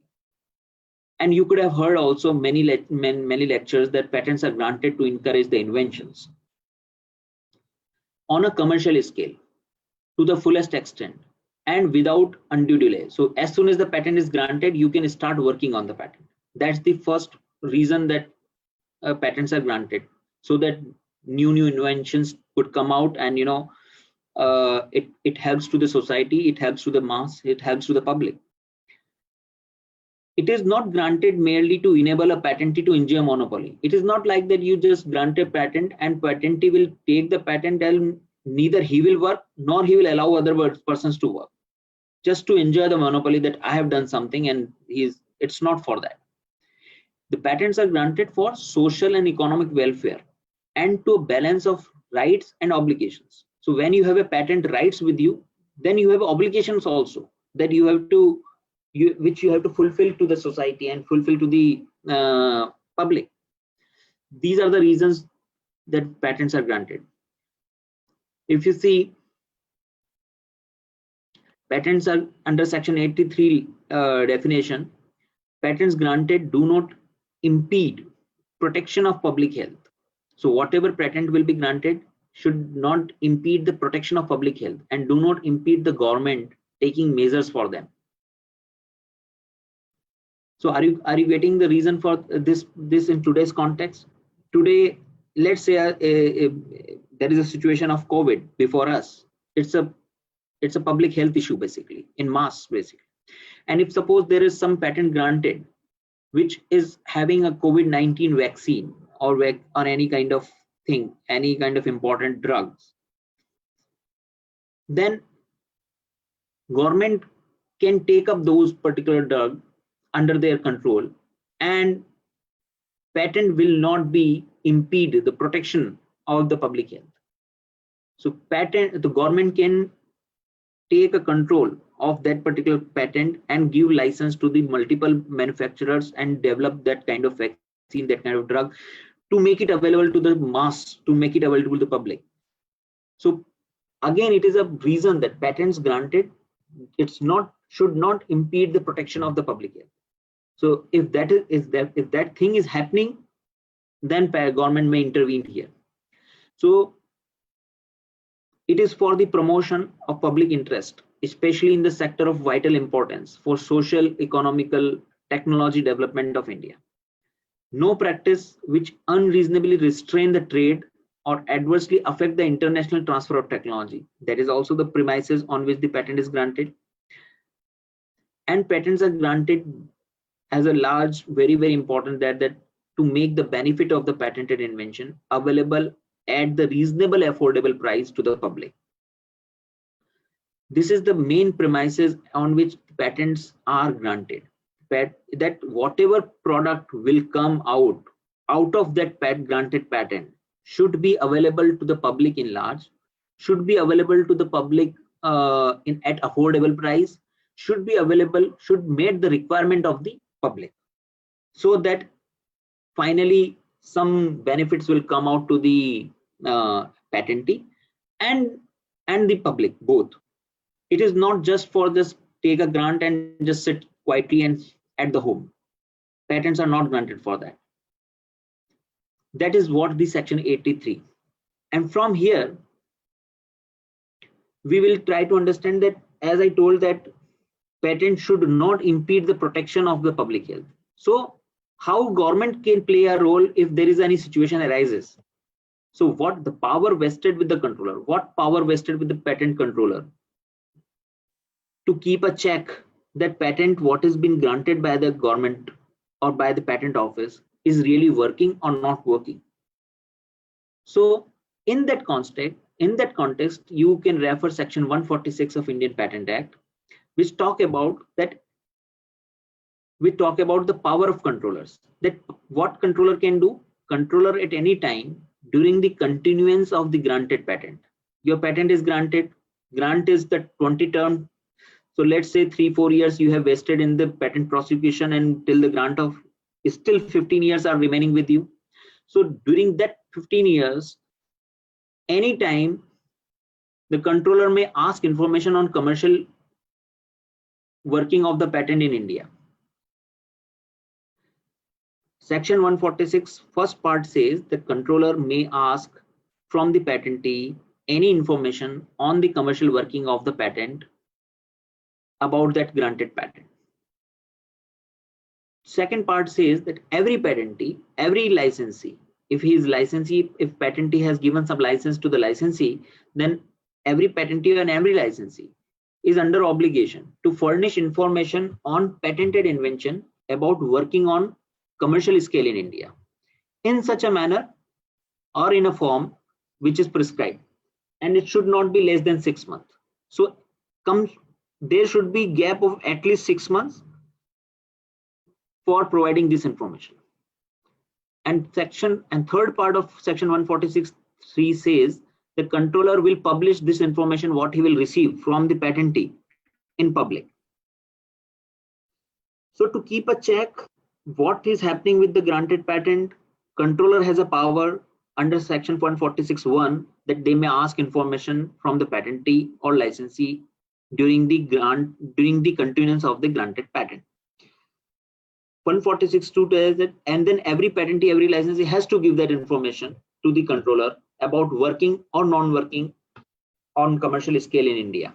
And you could have heard also many lectures that patents are granted to encourage the inventions on a commercial scale to the fullest extent and without undue delay. So as soon as the patent is granted, you can start working on the patent. That's the first reason that patents are granted, so that new inventions could come out, and it helps to the society, it helps to the mass, it helps to the public. It is not granted merely to enable a patentee to enjoy a monopoly. It is not like that you just grant a patent and patentee will take the patent and neither he will work nor he will allow other persons to work just to enjoy the monopoly that I have done something, and it's not for that. The patents are granted for social and economic welfare and to a balance of rights and obligations. So when you have a patent rights with you, then you have obligations also that you have to which you have to fulfill to the society and fulfill to the public. These are the reasons that patents are granted. If you see, patents are under section 83 definition, patents granted do not impede protection of public health. So whatever patent will be granted should not impede the protection of public health and do not impede the government taking measures for them. So are you getting the reason for this in today's context? Today, let's say there is a situation of COVID before us. It's a public health issue basically, in mass basically. And if suppose there is some patent granted which is having a COVID-19 vaccine or any kind of thing, any kind of important drugs, then government can take up those particular drugs under their control, and patent will not be impede the protection of the public health. So the government can take a control of that particular patent and give license to the multiple manufacturers and develop that kind of vaccine, that kind of drug, to make it available to the mass, to make it available to the public. So again, it is a reason that patents granted, should not impede the protection of the public health. So if that thing is happening, then government may intervene here. So it is for the promotion of public interest, especially in the sector of vital importance for social, economical, technology development of India. No practice which unreasonably restrain the trade or adversely affect the international transfer of technology. That is also the premises on which the patent is granted. And patents are granted as a large, very, very important that to make the benefit of the patented invention available at the reasonable, affordable price to the public. This is the main premises on which patents are granted. That whatever product will come out of that granted patent should be available to the public in large, should be available to the public at affordable price, should be available, should meet the requirement of the public, so that finally some benefits will come out to the patentee and the public both. It is not just for just take a grant and just sit quietly and at the home. Patents are not granted for that. That is what the section 83. And from here, we will try to understand that, as I told, that patent should not impede the protection of the public health. So how government can play a role if there is any situation arises? So what the power vested with the controller, what power vested with the patent controller? To keep a check that patent what has been granted by the government or by the patent office is really working or not working. So in that context, you can refer section 146 of Indian Patent Act, which talk about that. We talk about the power of controllers, that what controller can do. Controller at any time during the continuance of the granted patent. Your patent is granted, grant is the 20 term. So let's say 3-4 years you have vested in the patent prosecution, and till the grant of still 15 years are remaining with you. So during that 15 years, anytime the controller may ask information on commercial working of the patent in India. Section 146 first part says the controller may ask from the patentee any information on the commercial working of the patent about that granted patent. Second part says that every patentee, every licensee, if patentee has given some license to the licensee, then every patentee and every licensee is under obligation to furnish information on patented invention about working on commercial scale in India in such a manner or in a form which is prescribed, and it should not be less than 6 months. So there should be gap of at least 6 months for providing this information. And third part of section 146(3) says the controller will publish this information what he will receive from the patentee in public. So to keep a check what is happening with the granted patent, controller has a power under section 146(1) that they may ask information from the patentee or licensee during the continuance of the granted patent. 146(2) says that, and then every patentee, every licensee has to give that information to the controller about working or non-working on commercial scale in India,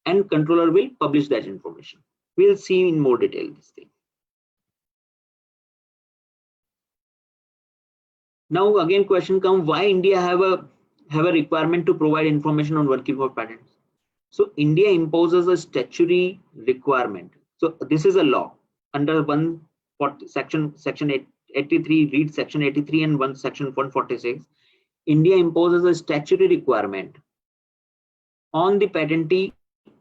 and controller will publish that information. We'll see in more detail this thing. Now again question comes, why India have a requirement to provide information on working of patents? So India imposes a statutory requirement. So this is a law under section 83, read section 83 and section 146. India imposes a statutory requirement on the patentee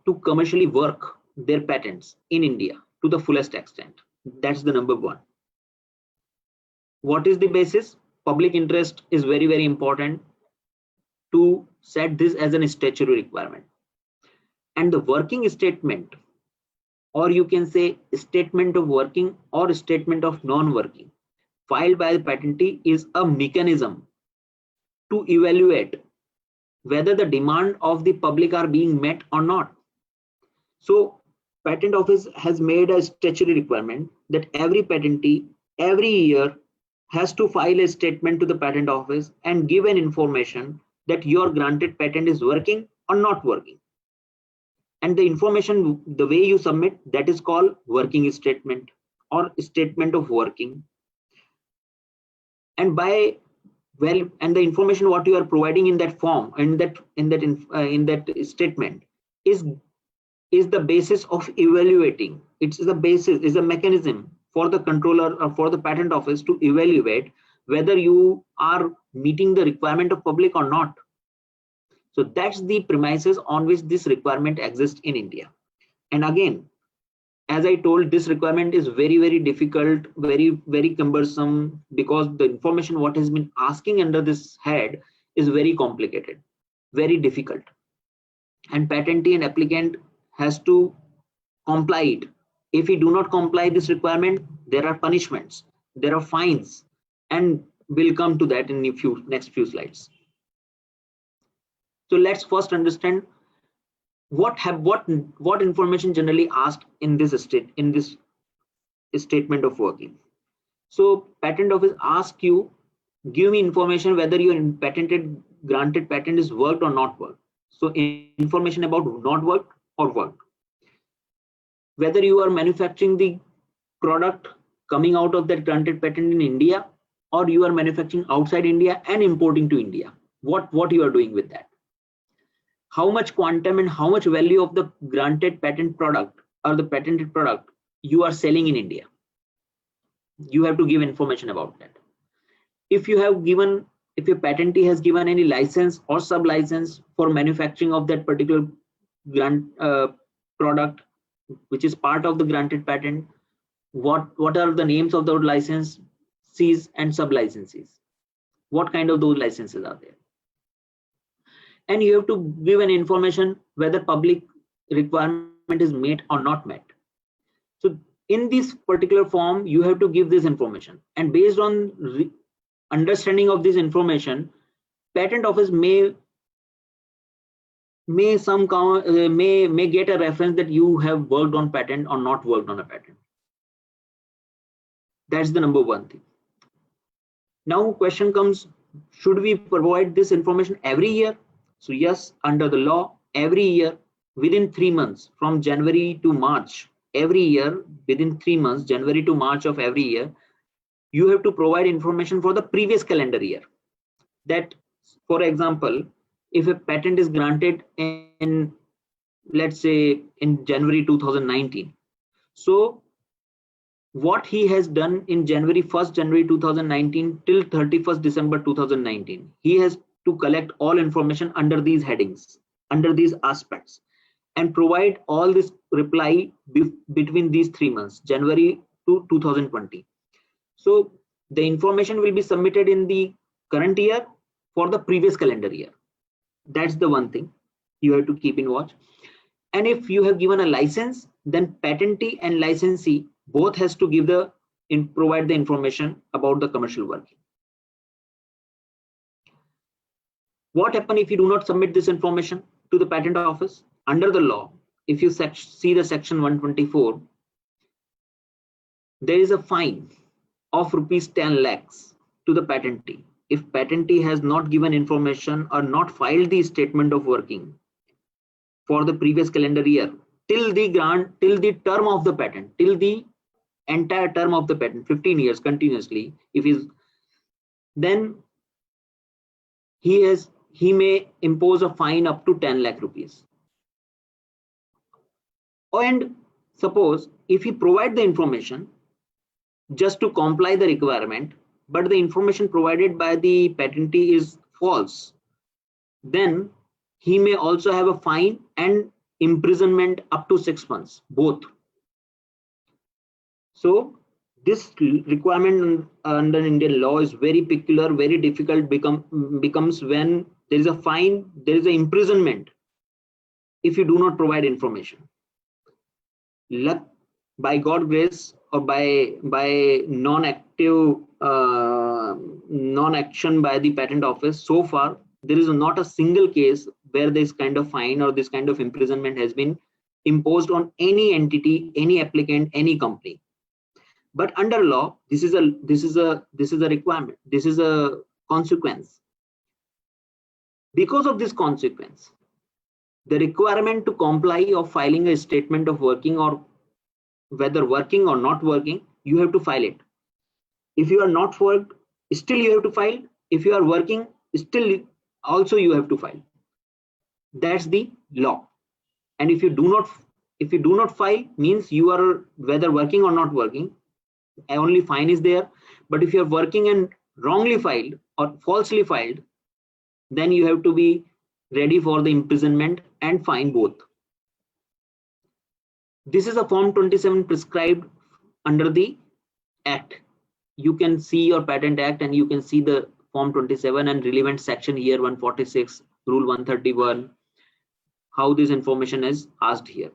to commercially work their patents in India to the fullest extent. That's the number one. What is the basis? Public interest is very, very important to set this as a statutory requirement. And the working statement, or you can say statement of working or statement of non-working, filed by the patentee is a mechanism to evaluate whether the demand of the public are being met or not. So Patent Office has made a statutory requirement that every patentee every year has to file a statement to the Patent Office and give an information that your granted patent is working or not working. And the information, the way you submit, that is called working statement or statement of working. And the information what you are providing in that form, in that statement is the basis of evaluating. It's the basis, is a mechanism for the controller or for the Patent Office to evaluate whether you are meeting the requirement of public or not. So that's the premises on which this requirement exists in India. And again, as I told, this requirement is very, very difficult, very, very cumbersome, because the information what has been asking under this head is very complicated, very difficult. And patentee and applicant has to comply it. If we do not comply this requirement, there are punishments, there are fines, and we'll come to that in the next few slides. So let's first understand what information generally asked in this statement of working. So patent office asks you, give me information whether your granted patent is worked or not worked. So information about not worked or worked. Whether you are manufacturing the product coming out of that granted patent in India, or you are manufacturing outside India and importing to India, what you are doing with that. How much quantum and how much value of the granted patent product or the patented product you are selling in India. You have to give information about that. If your patentee has given any license or sub license for manufacturing of that particular product, which is part of the granted patent, what are the names of those licensees and sub licensees? What kind of those licenses are there? And you have to give an information whether public requirement is met or not met. So in this particular form, you have to give this information, and based on understanding of this information, patent office may get a reference that you have worked on patent or not worked on a patent. That's the number one thing. Now question comes, should we provide this information every year? So yes, under the law, every year within 3 months, from January to March, every year within 3 months, January to March of every year, you have to provide information for the previous calendar year. That, for example, if a patent is granted in, let's say, in January 2019, so what he has done in January 2019 till 31st December 2019, he has to collect all information under these headings, under these aspects, and provide all this reply between these 3 months, January to 2020. So the information will be submitted in the current year for the previous calendar year. That's the one thing you have to keep in watch. And if you have given a license, then patentee and licensee both has to provide the information about the commercial working. What happens if you do not submit this information to the patent office? Under the law, if you see the section 124, there is a fine of rupees 10 lakhs to the patentee if patentee has not given information or not filed the statement of working for the previous calendar year till the term of the patent, till the entire term of the patent, 15 years continuously. Then he may impose a fine up to 10 lakh rupees. And suppose if he provide the information just to comply the requirement, but the information provided by the patentee is false, then he may also have a fine and imprisonment up to 6 months, both. So this requirement under Indian law is very peculiar, very difficult, becomes when there is a fine, there is an imprisonment if you do not provide information. By God's grace, or by non-action by the patent office, so far there is not a single case where this kind of fine or this kind of imprisonment has been imposed on any entity, any applicant, any company. But under law, this is a requirement, this is a consequence. Because of this consequence, the requirement to comply of filing a statement of working, or whether working or not working, you have to file it. If you are not worked, still you have to file. If you are working, still also you have to file. That's the law. And if you do not file, means you are whether working or not working, only fine is there. But if you are working and wrongly filed or falsely filed, then you have to be ready for the imprisonment and fine both. This is a Form 27 prescribed under the Act. You can see your Patent Act and you can see the Form 27 and relevant section here, 146, Rule 131, how this information is asked here.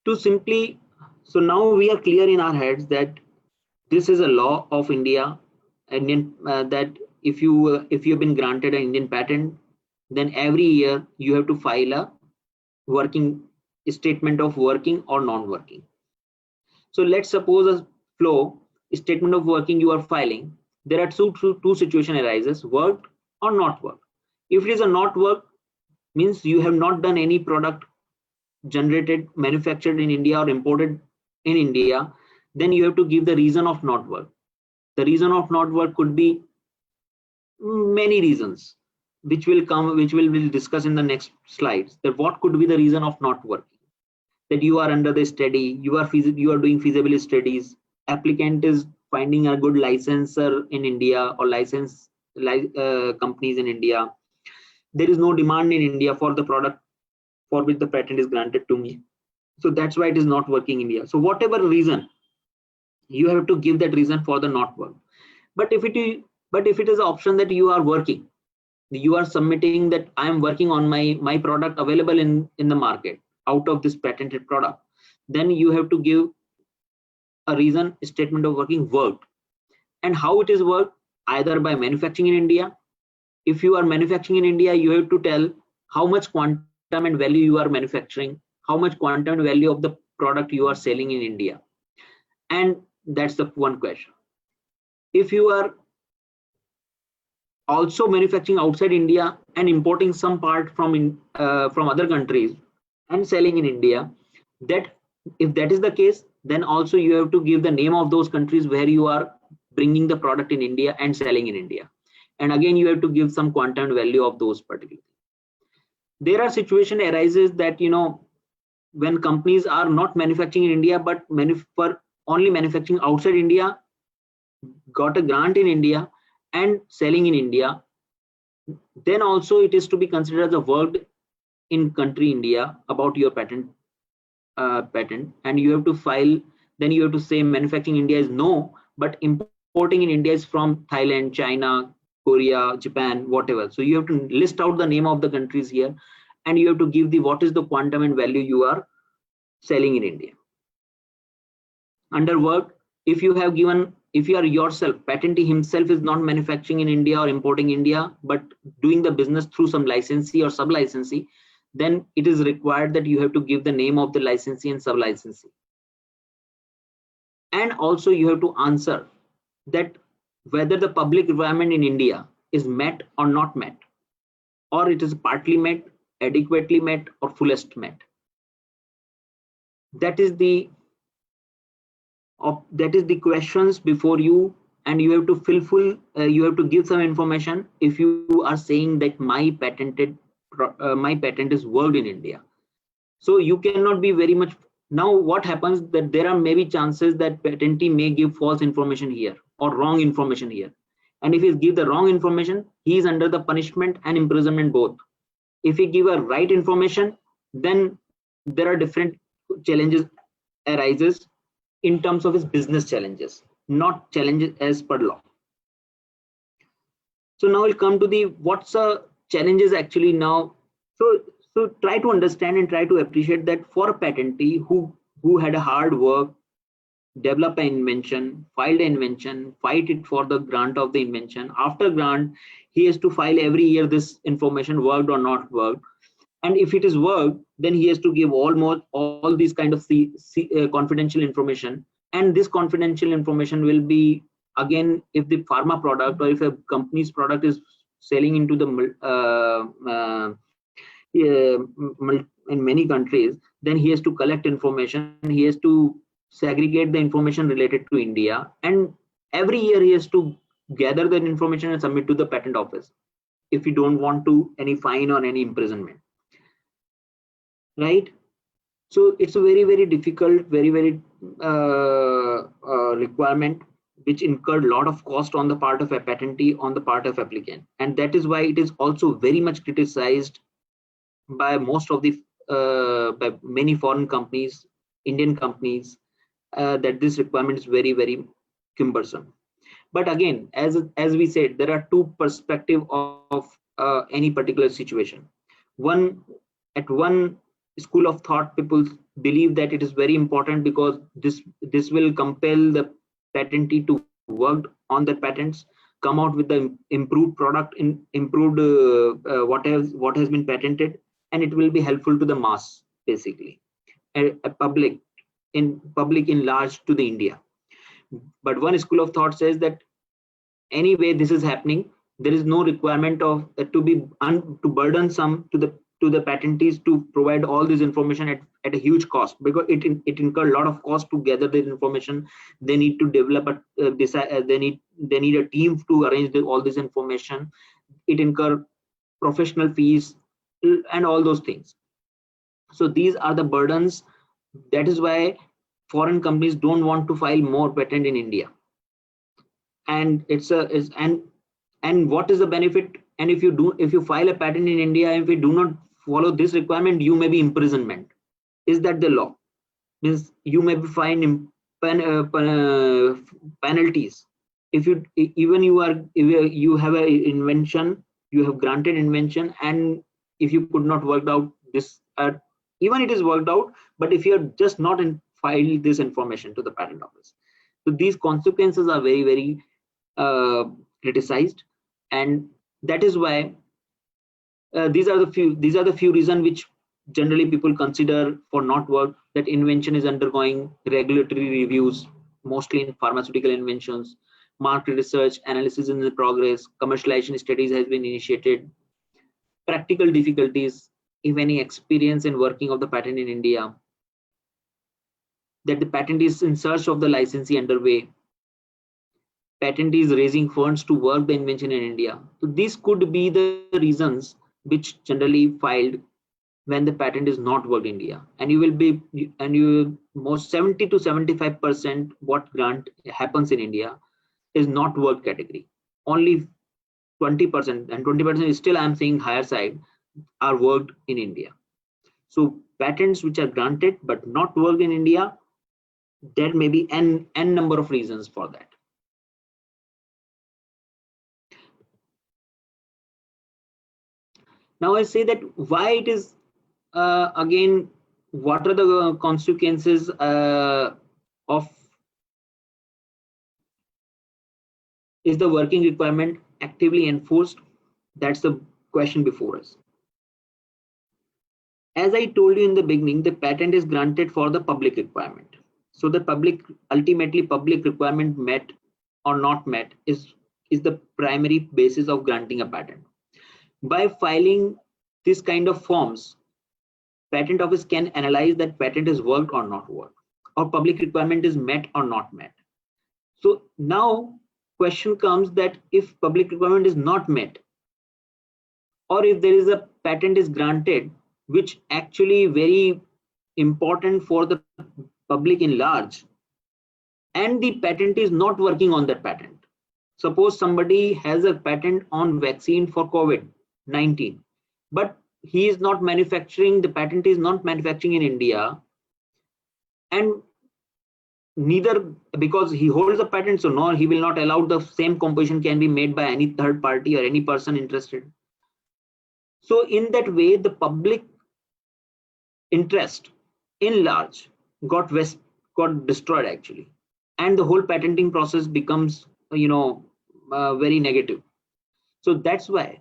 To simply, so now we are clear in our heads that this is a law of India, that if you've been granted an Indian patent, then every year you have to file a working statement of working or non-working. So let's suppose a flow statement of working you are filing. There are two situation arises: worked or not worked. If it is a not worked, means you have not done any product generated, manufactured in India or imported in India, then you have to give the reason of not work. The reason of not work could be many reasons, which will we'll discuss in the next slides. That what could be the reason of not working? That you are under the study, you are doing feasibility studies, applicant is finding a good licensor in India or companies in India. There is no demand in India for the product for which the patent is granted to me. So that's why it is not working in India. So whatever reason, you have to give that reason for the not work. But if it is an option that you are working, you are submitting that I am working on my product available in the market out of this patented product, then you have to give a reason statement of working worked. And how it is worked, either by manufacturing in India. If you are manufacturing in India, you have to tell how much quantum and value you are manufacturing, how much quantum and value of the product you are selling in India. And that's the one question. If you are also manufacturing outside India and importing some part from other countries and selling in India, that if that is the case, then also you have to give the name of those countries where you are bringing the product in India and selling in India. And again, you have to give some quantum value of those particular. There are situation arises that, when companies are not manufacturing in India, but only manufacturing outside India, got a grant in India and selling in India, then also it is to be considered as a worked in country India about your patent, and you have to file. Then you have to say manufacturing in India is no, but importing in India is from Thailand, China, Korea, Japan, whatever. So you have to list out the name of the countries here, and you have to give what is the quantum and value you are selling in India. Under work, if you are yourself, patentee himself is not manufacturing in India or importing India, but doing the business through some licensee or sub-licensee, then it is required that you have to give the name of the licensee and sub-licensee. And also you have to answer that whether the public requirement in India is met or not met, or it is partly met, adequately met, or fullest met. That is the questions before you, and you have to you have to give some information if you are saying that my patent is worked in India. So you cannot be very much. Now what happens that there are maybe chances that patentee may give false information here or wrong information here, and if he give the wrong information, he is under the punishment and imprisonment both. If he give a right information, then there are different challenges arises in terms of his business challenges, not challenges as per law. So now we'll come to the what's the challenges actually now. So try to understand and try to appreciate that for a patentee who had a hard work, develop an invention, filed an invention, fight it for the grant of the invention. After grant, he has to file every year this information worked or not worked. And if it is worked, then he has to give almost all these kind of confidential information. And this confidential information will be, again, if the pharma product or if a company's product is selling into the in many countries, then he has to collect information. He has to segregate the information related to India, and every year he has to gather that information and submit to the patent office if you don't want to any fine or any imprisonment, right? So it's a very, very difficult, very, very requirement which incurred a lot of cost on the part of a patentee, on the part of applicant. And that is why it is also very much criticized by most of the by many foreign companies, Indian companies, that this requirement is very, very cumbersome. But again, as we said, there are two perspectives of any particular situation. At one school of thought, people believe that it is very important because this will compel the patentee to work on the patents, come out with the improved product, improved what has been patented, and it will be helpful to the mass, basically, a public in large, to the India. But one school of thought says that anyway this is happening, there is no requirement of to burdensome to the patentees to provide all this information at a huge cost, because it incur a lot of cost to gather this information. They need to develop they need a team to arrange all this information. It incur professional fees and all those things. So these are the burdens. That is why foreign companies don't want to file more patent in India. And and what is the benefit? And if you file a patent in India, if you do not follow this requirement, you may be imprisonment. Is that the law? Means you may be fined penalties if you have an invention, you have granted invention, and if you could not work out this, even it is worked out, but if you are just not file this information to the patent office, so these consequences are very, very criticized. And that is why these are the few reasons which generally people consider for not work, that invention is undergoing regulatory reviews, mostly in pharmaceutical inventions, market research analysis in the progress, commercialization studies has been initiated, practical difficulties, if any experience in working of the patent in India, that the patent is in search of the licensee underway, patent is raising funds to work the invention in India. So these could be the reasons which generally filed when the patent is not worked in India. And most 70 to 75% what grant happens in India is not worked category. Only 20%, and 20% is still, I'm saying higher side, are worked in India. So patents which are granted but not worked in India, there may be n number of reasons for that. Now I say that why it is, again, what are the consequences of, is the working requirement actively enforced? That's the question before us. As I told you in the beginning, the patent is granted for the public requirement. So the ultimately public requirement met or not met is the primary basis of granting a patent. By filing this kind of forms, patent office can analyze that patent is worked or not worked, or public requirement is met or not met. So now question comes that if public requirement is not met, or if there is a patent is granted which actually very important for the public in large, and the patent is not working on that patent. Suppose somebody has a patent on vaccine for COVID-19, but he is not manufacturing, the patent is not manufacturing in India, and neither, because he holds a patent, so no, he will not allow the same composition can be made by any third party or any person interested. So in that way, the public interest in large got destroyed actually, and the whole patenting process becomes, very negative. So that's why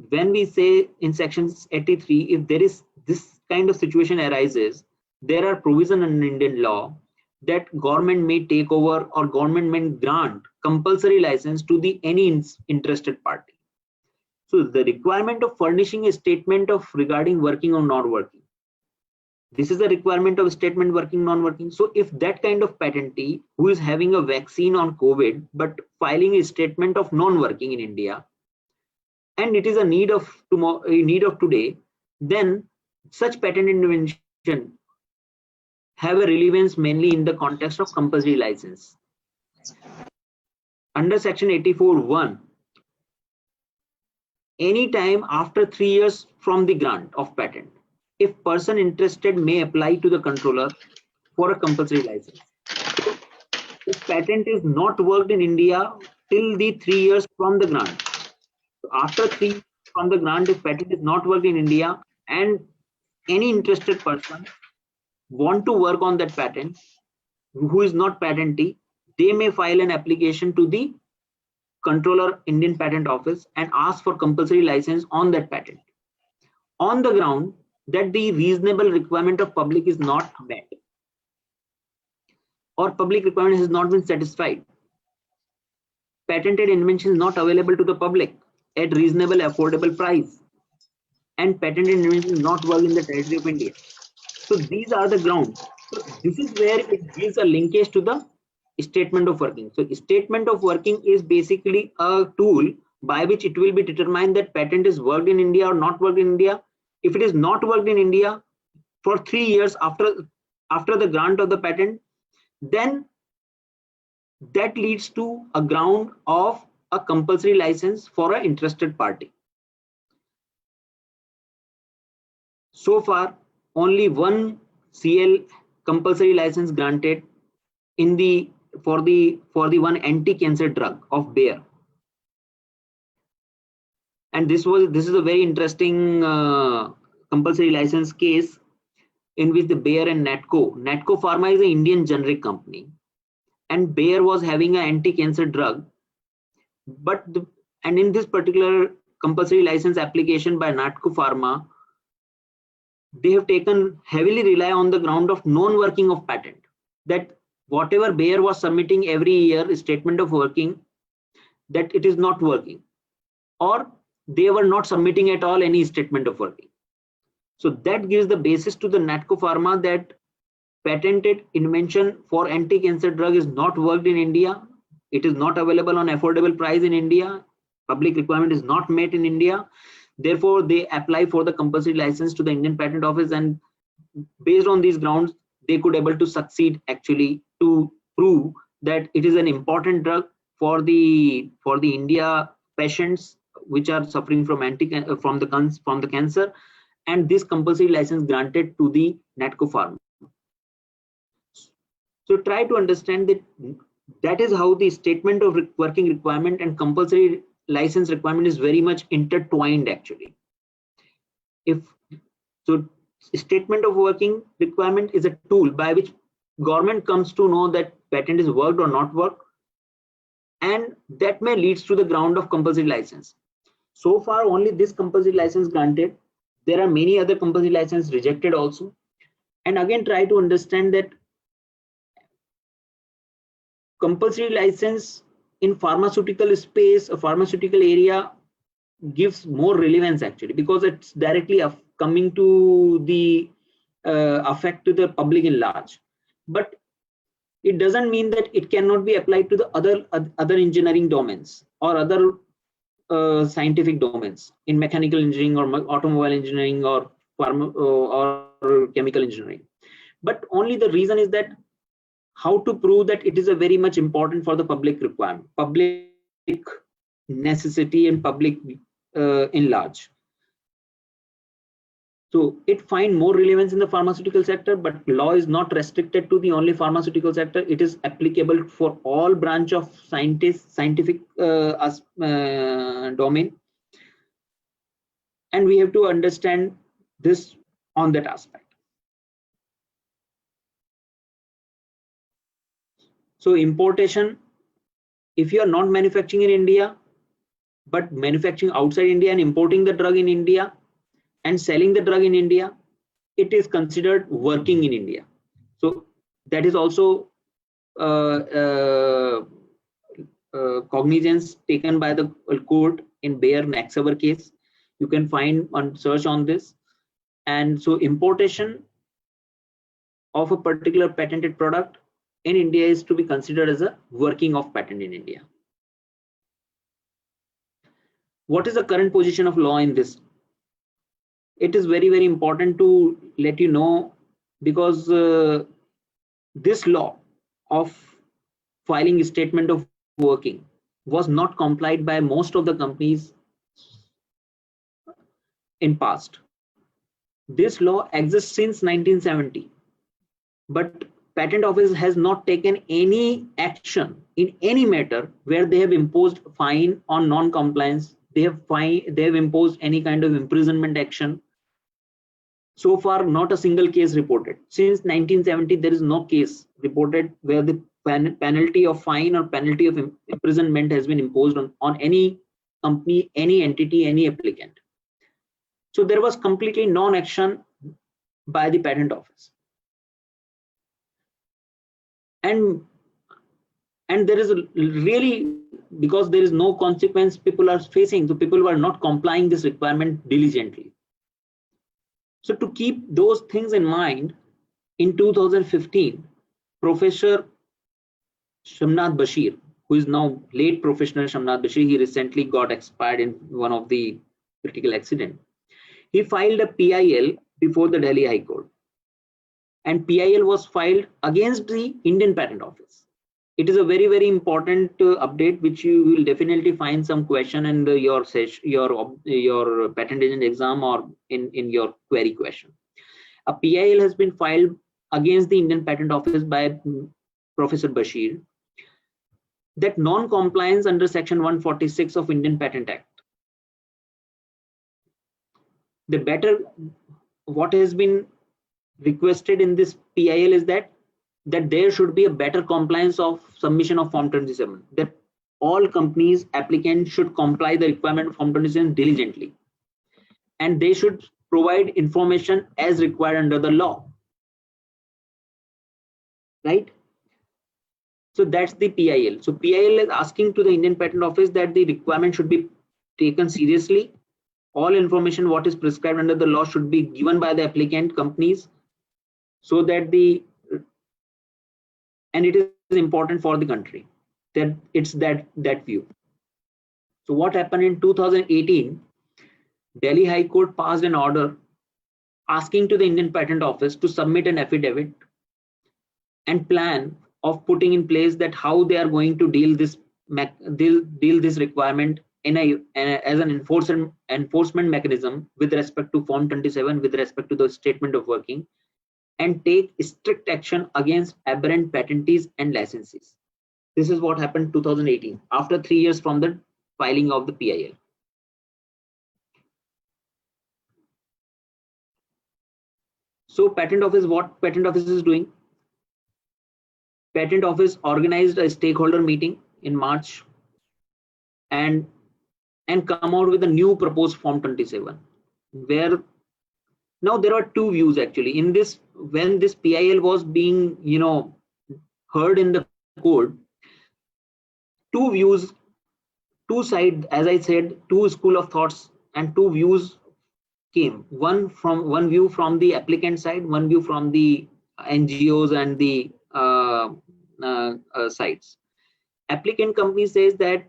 when we say in section 83, if there is this kind of situation arises, there are provisions in Indian law that government may take over or government may grant compulsory license to any interested party. So the requirement of furnishing a statement of regarding working or not working, this is a requirement of statement working, non-working. So if that kind of patentee who is having a vaccine on COVID but filing a statement of non-working in India, and it is a need of tomorrow, a need of today, then such patent invention have a relevance mainly in the context of compulsory license. under section 84(1), any time after 3 years from the grant of patent, if person interested may apply to the controller for a compulsory license. So if patent is not worked in India till the 3 years from the grant, so after 3 years from the grant, if patent is not worked in India and any interested person want to work on that patent who is not patentee, they may file an application to the controller Indian Patent Office and ask for compulsory license on that patent on the ground that the reasonable requirement of public is not met or public requirement has not been satisfied. Patented invention is not available to the public at reasonable affordable price, and patented invention is not work in the territory of India. So these are the grounds. So this is where it gives a linkage to the statement of working. So statement of working is basically a tool by which it will be determined that patent is worked in India or not worked in India. If it is not worked in India for 3 years after the grant of the patent, then that leads to a ground of a compulsory license for an interested party. So far, only one CL compulsory license granted in the for the one anti-cancer drug of Bayer, and this is a very interesting compulsory license case in which the Bayer and Natco Pharma is an Indian generic company, and Bayer was having an anti-cancer drug, but and in this particular compulsory license application by Natco Pharma, they have taken heavily rely on the ground of non-working of patent, that whatever Bayer was submitting every year statement of working, that it is not working, or they were not submitting at all any statement of working. So that gives the basis to the Natco Pharma that patented invention for anti-cancer drug is not worked in India. It is not available on affordable price in India. Public requirement is not met in India. Therefore, they apply for the compulsory license to the Indian Patent Office, and based on these grounds, they could able to succeed actually to prove that it is an important drug for the India patients which are suffering from the cancer, and this compulsory license granted to the Natco Pharma. So try to understand that is how the statement of working requirement and compulsory license requirement is very much intertwined actually. Statement of working requirement is a tool by which government comes to know that patent is worked or not worked, and that may leads to the ground of compulsory license. So far only this compulsory license granted. There are many other compulsory license rejected also. And again, try to understand that compulsory license in pharmaceutical space, a pharmaceutical area, gives more relevance actually, because it's directly coming to the affect to the public in large. But it doesn't mean that it cannot be applied to the other engineering domains or other scientific domains in mechanical engineering or automobile engineering or or chemical engineering. But only the reason is that how to prove that it is a very much important for the public requirement, public necessity, and public in large. So it find more relevance in the pharmaceutical sector, but law is not restricted to the only pharmaceutical sector. It is applicable for all branch of scientific domain, and we have to understand this on that aspect. So importation, if you are not manufacturing in India but manufacturing outside India and importing the drug in India and selling the drug in India, it is considered working in India. So that is also cognizance taken by the court in Bayer-Naxaver case. You can find on search on this. And so importation of a particular patented product in India is to be considered as a working of patent in India. What is the current position of law in this? It is very, very important to let you know, because this law of filing a statement of working was not complied by most of the companies in past. This law exists since 1970, but Patent Office has not taken any action in any matter where they have imposed fine on non-compliance. They have imposed any kind of imprisonment action. So far, not a single case reported. Since 1970, there is no case reported where the penalty of fine or penalty of imprisonment has been imposed on any company, any entity, any applicant. So there was completely non-action by the Patent Office. And there is really, because there is no consequence people are facing, so people are not complying this requirement diligently. So to keep those things in mind, in 2015, Professor Shamnath Bashir, who is now late Professor Shamnath Bashir, he recently got expired in one of the critical accident. He filed a PIL before the Delhi High Court, and PIL was filed against the Indian Patent Office. It is a very, very important update, which you will definitely find some question in your patent agent exam or in your query question. A PIL has been filed against the Indian Patent Office by Professor Bashir, that non-compliance under Section 146 of Indian Patent Act. What has been requested in this PIL is that there should be a better compliance of submission of Form 27. That all companies, applicants should comply the requirement of Form 27 diligently, and they should provide information as required under the law. Right? So that's the PIL. So PIL is asking to the Indian Patent Office that the requirement should be taken seriously. All information what is prescribed under the law should be given by the applicant companies, so that and it is important for the country, that it's that view. So what happened in 2018, Delhi High Court passed an order asking to the Indian Patent Office to submit an affidavit and plan of putting in place that how they are going to deal this requirement as an enforcement mechanism with respect to Form 27, with respect to the statement of working, and take strict action against aberrant patentees and licensees. This is what happened in 2018, after 3 years from the filing of the PIL. So Patent Office, what Patent Office is doing? Patent Office organized a stakeholder meeting in March and come out with a new proposed Form 27, where now there are two views actually in this. When this PIL was being heard in the court, two views, two sides, as I said, two school of thoughts and two views came. One view from the applicant side, one view from the NGOs and the sites. Applicant company says that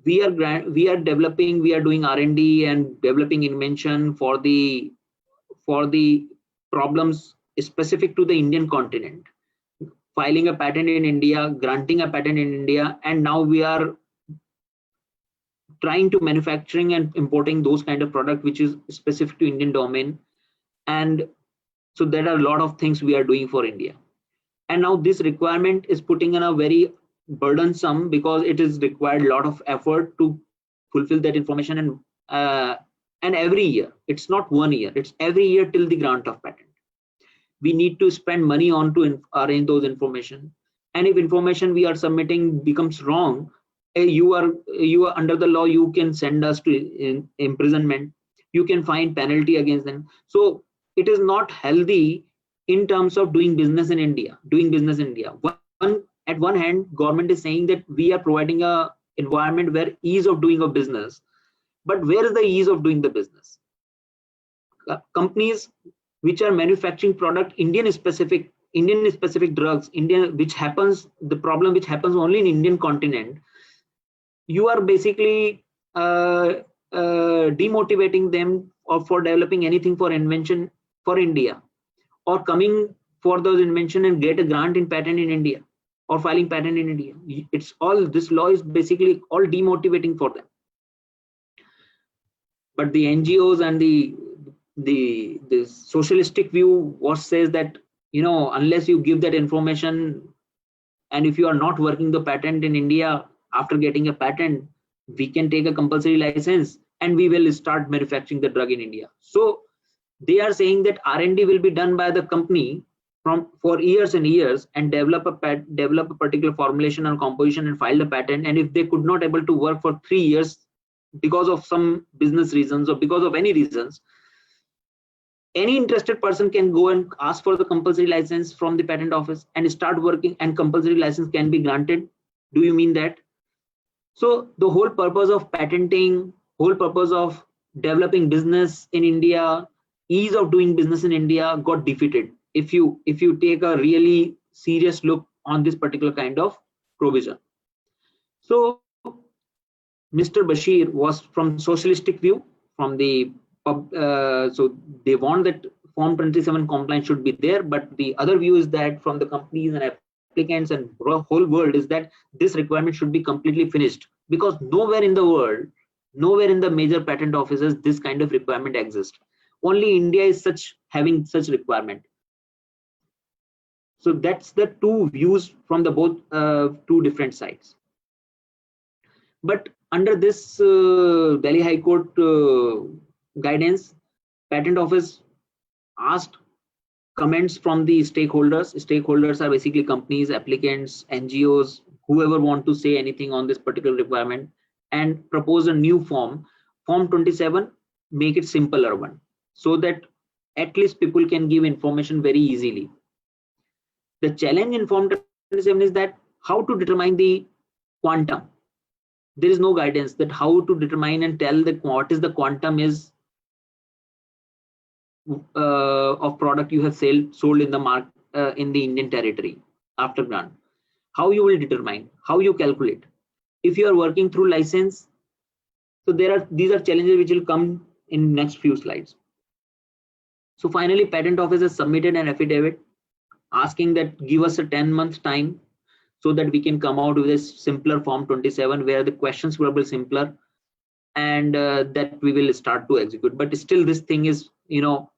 we are developing, we are doing R&D and developing invention for the problems specific to the Indian continent, filing a patent in India, granting a patent in India, and now we are trying to manufacturing and importing those kind of product which is specific to Indian domain. And so there are a lot of things we are doing for India. And now this requirement is putting in a very burdensome, because it is required a lot of effort to fulfill that information, and every year, it's not 1 year, it's every year till the grant of patent. We need to spend money on to arrange those information. And if information we are submitting becomes wrong, you are under the law, you can send us to imprisonment, you can find penalty against them. So it is not healthy in terms of doing business in India. At one hand, government is saying that we are providing a environment where ease of doing a business, but where is the ease of doing the business? Companies which are manufacturing product, Indian specific drugs, the problem which happens only in Indian continent, you are basically demotivating them for developing anything for invention for India, or coming for those invention and get a grant in patent in India. or filing patent in India. It's all, this law is basically all demotivating for them. But the NGOs and the socialistic view what says that, you know, unless you give that information, and if you are not working the patent in India after getting a patent, we can take a compulsory license and we will start manufacturing the drug in India. So they are saying that R&D will be done by the company for years and years, and develop a particular formulation and composition and file the patent. And if they could not able to work for 3 years because of some business reasons or because of any reasons, any interested person can go and ask for the compulsory license from the patent office and start working, and compulsory license can be granted. Do you mean that? So the whole purpose of patenting, whole purpose of developing business in India, ease of doing business in India got defeated if you take a really serious look on this particular kind of provision. So Mr. Bashir was from socialistic view, from the so they want that Form 27 compliance should be there, but the other view is that from the companies and applicants and whole world is that this requirement should be completely finished, because nowhere in the world, nowhere in the major patent offices this kind of requirement exists. Only India is having such requirement. So that's the two views from the both two different sides. But under this Delhi High Court guidance, Patent Office asked comments from the stakeholders. Stakeholders are basically companies, applicants, NGOs, whoever want to say anything on this particular requirement, and propose a new form, Form 27, make it simpler one, so that at least people can give information very easily. The challenge in Form 27 is that how to determine the quantum. There is no guidance that how to determine and tell that what is the quantum is of product you have sold in the market in the Indian territory after grant. How you will determine, how you calculate. If you are working through license, so these are challenges which will come in next few slides. So finally, Patent Office has submitted an affidavit asking that give us a 10-month time so that we can come out with a simpler Form 27 where the questions will be simpler, and that we will start to execute. But still this thing is, you know,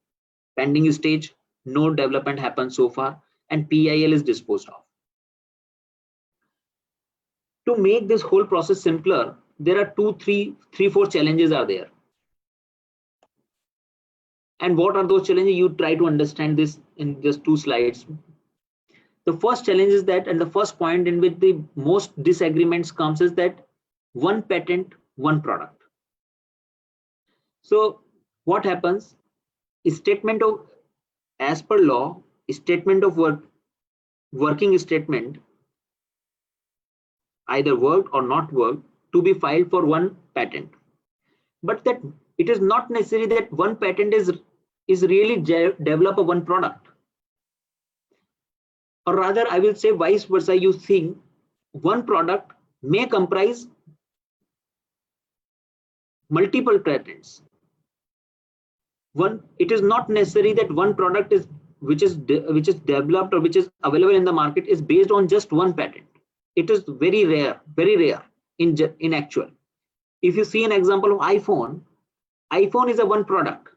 pending stage, no development happened so far, and PIL is disposed of. To make this whole process simpler, there are 4 challenges are there. And what are those challenges? You try to understand this in just 2 slides. The first challenge is that, and the first point in which the most disagreements comes is that one patent, one product. So what happens? Statement of, as per law, statement of working statement, either worked or not worked, to be filed for one patent. But that it is not necessary that one patent is really develop a one product. Or rather, I will say vice versa. You think one product may comprise multiple patents. It is not necessary that one product is which is developed or which is available in the market is based on just one patent. It is very rare in actual. If you see an example of iPhone is a one product.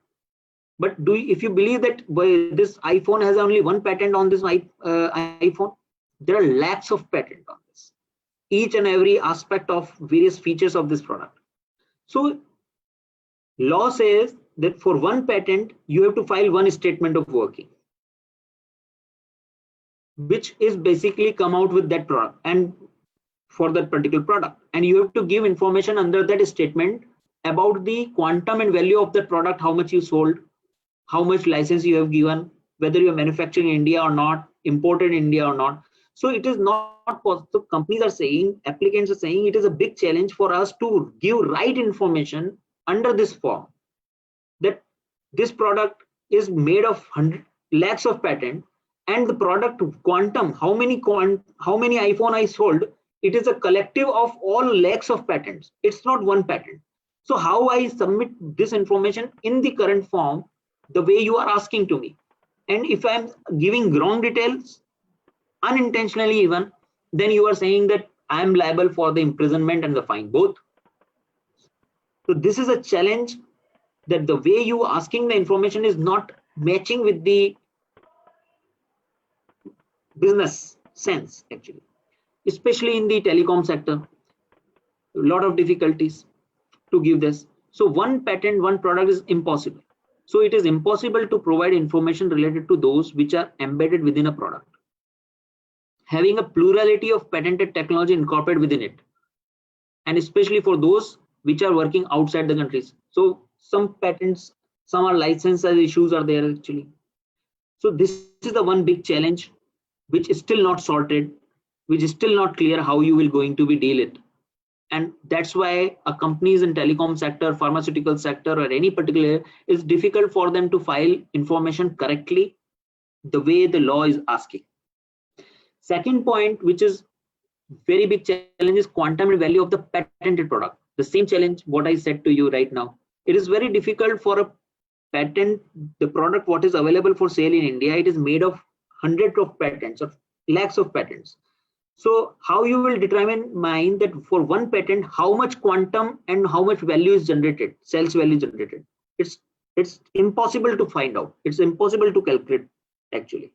But if you believe that this iPhone has only one patent on this iPhone, there are lakhs of patents on this, each and every aspect of various features of this product. So law says that for one patent, you have to file one statement of working, which is basically come out with that product and for that particular product. And you have to give information under that statement about the quantum and value of that product, how much you sold, how much license you have given, whether you are manufacturing in India or not, imported in India or not. So it is not possible. So companies are saying, applicants are saying, it is a big challenge for us to give right information under this form, that this product is made of lakhs of patents, and the product quantum, how many iPhone I sold, it is a collective of all lakhs of patents. It's not one patent. So how I submit this information in the current form, the way you are asking to me, and if I'm giving wrong details unintentionally even, then you are saying that I am liable for the imprisonment and the fine, both. So this is a challenge, that the way you asking the information is not matching with the business sense, actually, especially in the telecom sector. A lot of difficulties to give this. So one patent, one product is impossible. So it is impossible to provide information related to those which are embedded within a product, having a plurality of patented technology incorporated within it, and especially for those which are working outside the countries. So some patents, some are license issues are there, actually. So this is the one big challenge which is still not sorted, which is still not clear how you will going to be deal it. And that's why a companies in telecom sector, pharmaceutical sector, or any particular, is difficult for them to file information correctly the way the law is asking. Second point, which is very big challenge, is quantum and value of the patented product. The same challenge what I said to you right now. It is very difficult for a patent, the product what is available for sale in India, it is made of hundreds of patents or lakhs of patents. So how you will determine that for one patent, how much quantum and how much value is generated, sales value generated? It's impossible to find out. It's impossible to calculate, actually,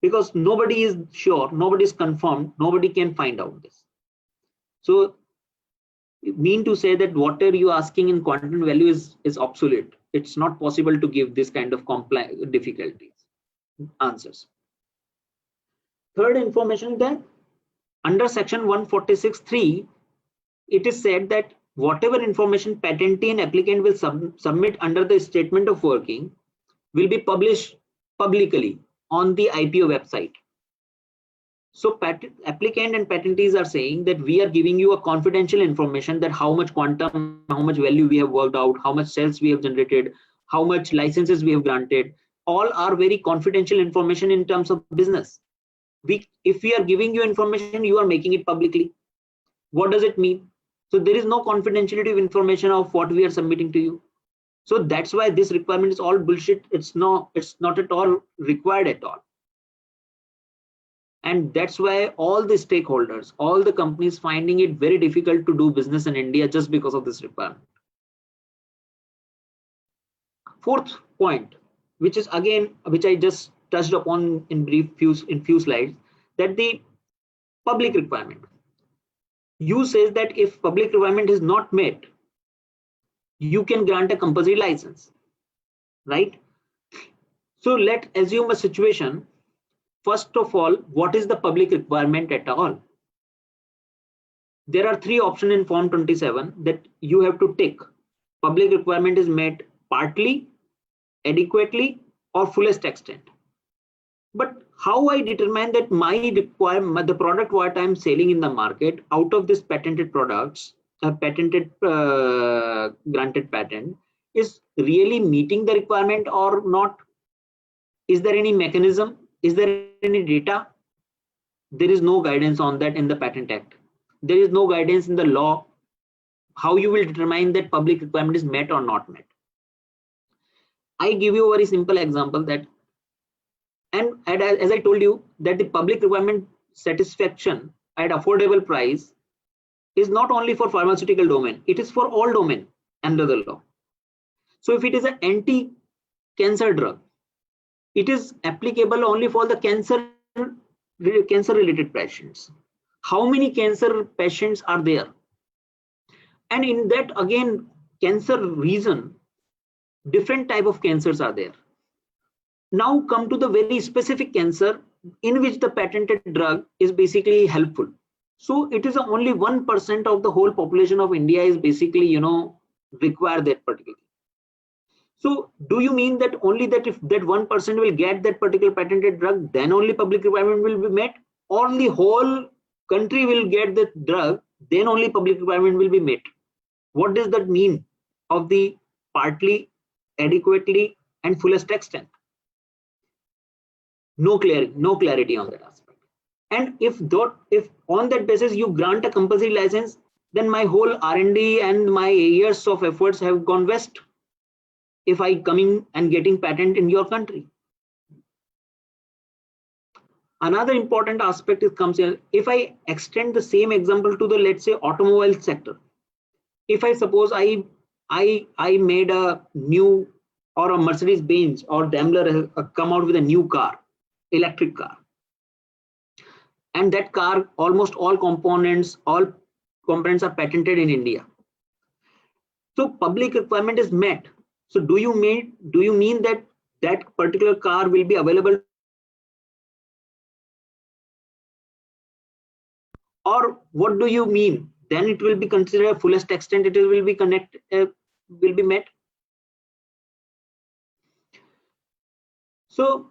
because nobody is sure, nobody is confirmed, nobody can find out this. So mean to say that whatever you asking in quantum value is obsolete. It's not possible to give this kind of complex difficulties answers. Third information, that under section 146(3), it is said that whatever information patentee and applicant will submit under the statement of working will be published publicly on the IPO website. So applicant and patentees are saying that we are giving you a confidential information, that how much quantum, how much value we have worked out, how much sales we have generated, how much licenses we have granted, all are very confidential information in terms of business. If we are giving you information, you are making it publicly. What does it mean? So there is no confidentiality of information of what we are submitting to you. So that's why this requirement is all bullshit. It's not at all required at all. And that's why all the stakeholders, all the companies finding it very difficult to do business in India just because of this requirement. Fourth point, which is again, which I just touched upon in few slides, that the public requirement. You says that if public requirement is not met, you can grant a compulsory license, right? So let's assume a situation. First of all, what is the public requirement at all? There are three options in Form 27 that you have to tick. Public requirement is met partly, adequately, or fullest extent. But how I determine that my requirement, the product what I'm selling in the market out of this patented products, granted patent, is really meeting the requirement or not? Is there any mechanism? Is there any data? There is no guidance on that in the Patent Act. There is no guidance in the law how you will determine that public requirement is met or not met. I give you a very simple example that, and as I told you, that the public requirement satisfaction at affordable price is not only for pharmaceutical domain, it is for all domain under the law. So if it is an anti-cancer drug, it is applicable only for the cancer related patients. How many cancer patients are there? And in that, again, cancer reason, different type of cancers are there. Now come to the very specific cancer in which the patented drug is basically helpful. So it is only 1% of the whole population of India is basically, require that particular. So do you mean that only that if that 1% will get that particular patented drug, then only public requirement will be met? Or the whole country will get the drug, then only public requirement will be met? What does that mean of the partly, adequately, and fullest extent? No clarity on that aspect. And if on that basis you grant a compulsory license, then my whole R&D and my years of efforts have gone west. If I coming and getting patent in your country. Another important aspect comes here. If I extend the same example to the, let's say, automobile sector, if I suppose I made a new, or a Mercedes-Benz or Daimler has come out with a new car, electric car, and that car, almost all components are patented in India. So public requirement is met. So do you mean that that particular car will be available, or what do you mean? Then it will be considered fullest extent, it will be met. So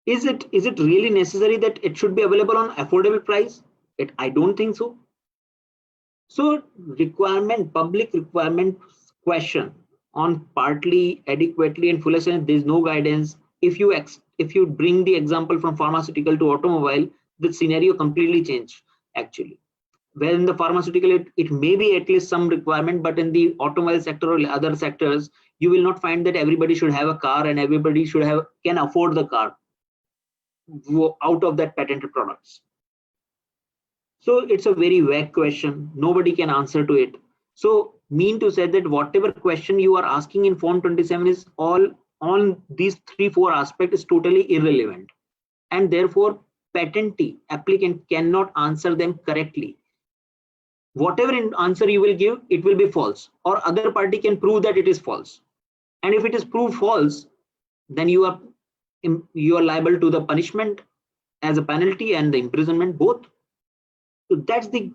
is it really necessary that it should be available on affordable price? I don't think so. So public requirement question on partly, adequately and fullest extent, there is no guidance. If you bring the example from pharmaceutical to automobile, the scenario completely changed actually. Where in the pharmaceutical, it may be at least some requirement, but in the automobile sector or other sectors, you will not find that everybody should have a car and everybody can afford the car out of that patented products. So it's a very vague question. Nobody can answer to it. So mean to say that whatever question you are asking in Form 27 is all on these 3-4 aspects is totally irrelevant, and therefore patentee applicant cannot answer them correctly. Whatever answer you will give, it will be false, or other party can prove that it is false. And if it is proved false, then you are liable to the punishment as a penalty and the imprisonment both. So that's the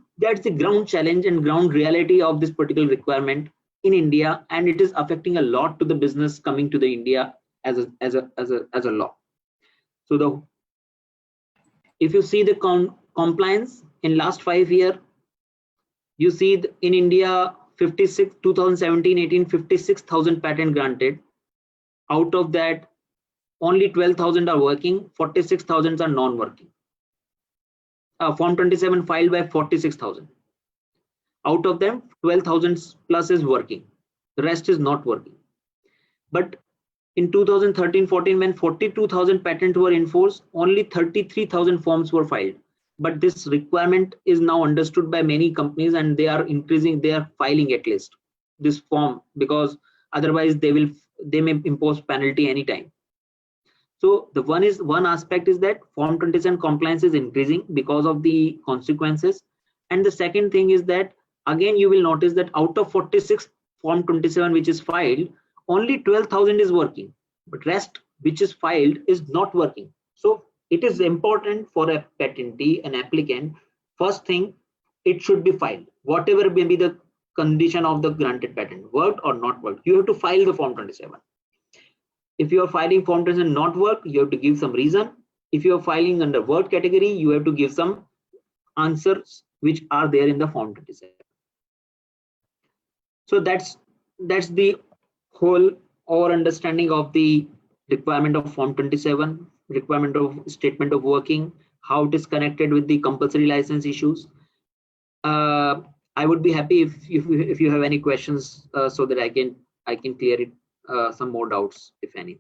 ground challenge and ground reality of this particular requirement in India, and it is affecting a lot to the business coming to the India as a law. So if you see the compliance in last 5 years, you see in India 2017-18 56,000 patent granted. Out of that, only 12,000 are working, 46,000 are non-working. Form 27 filed by 46,000. Out of them, 12,000 plus is working. The rest is not working. But in 2013-14, when 42,000 patents were enforced, only 33,000 forms were filed. But this requirement is now understood by many companies, and they are filing at least this form, because otherwise they may impose penalty anytime. So the one aspect is that Form 27 compliance is increasing because of the consequences. And the second thing is that, again, you will notice that out of 46 Form 27 which is filed, only 12,000 is working, but rest which is filed is not working. So it is important for a patentee, an applicant, first thing, it should be filed. Whatever may be the condition of the granted patent, worked or not worked, you have to file the Form 27. If you are filing Form 27 not work, you have to give some reason. If you are filing under work category, you have to give some answers which are there in the Form 27. So that's the whole our understanding of the requirement of Form 27, requirement of statement of working, how it is connected with the compulsory license issues. I would be happy if you have any questions, so that I can clear it, some more doubts, if any.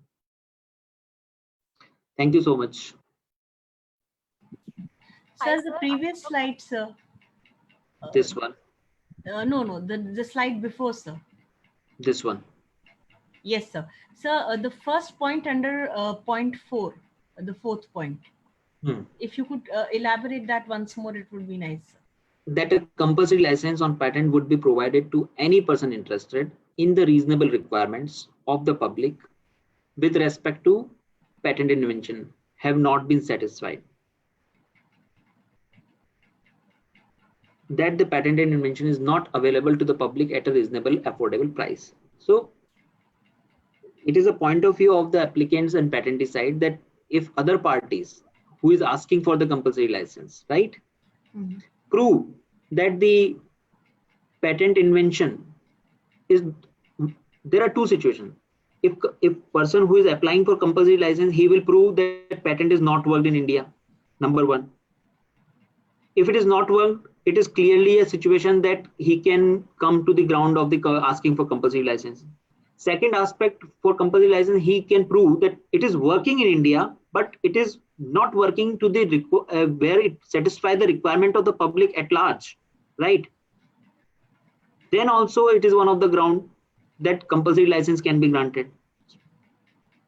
Thank you so much. Sir, the previous slide, sir. This one. No, the slide before, sir. This one. Yes, sir. Sir, the first point under point 4, the fourth point. If you could elaborate that once more, it would be nice, sir. That a compulsory license on patent would be provided to any person interested in the reasonable requirements of the public with respect to patent invention have not been satisfied. That the patented invention is not available to the public at a reasonable, affordable price. So it is a point of view of the applicants and patentee side that if other parties who is asking for the compulsory license, right, prove that the patent invention is, there are two situations. If person who is applying for compulsory license, he will prove that patent is not worked in India, number one. If it is not worked, it is clearly a situation that he can come to the ground of the asking for compulsory license. Second aspect, for compulsory license, he can prove that it is working in India, but it is not working to the where it satisfies the requirement of the public at large, right? Then also it is one of the ground that compulsory license can be granted.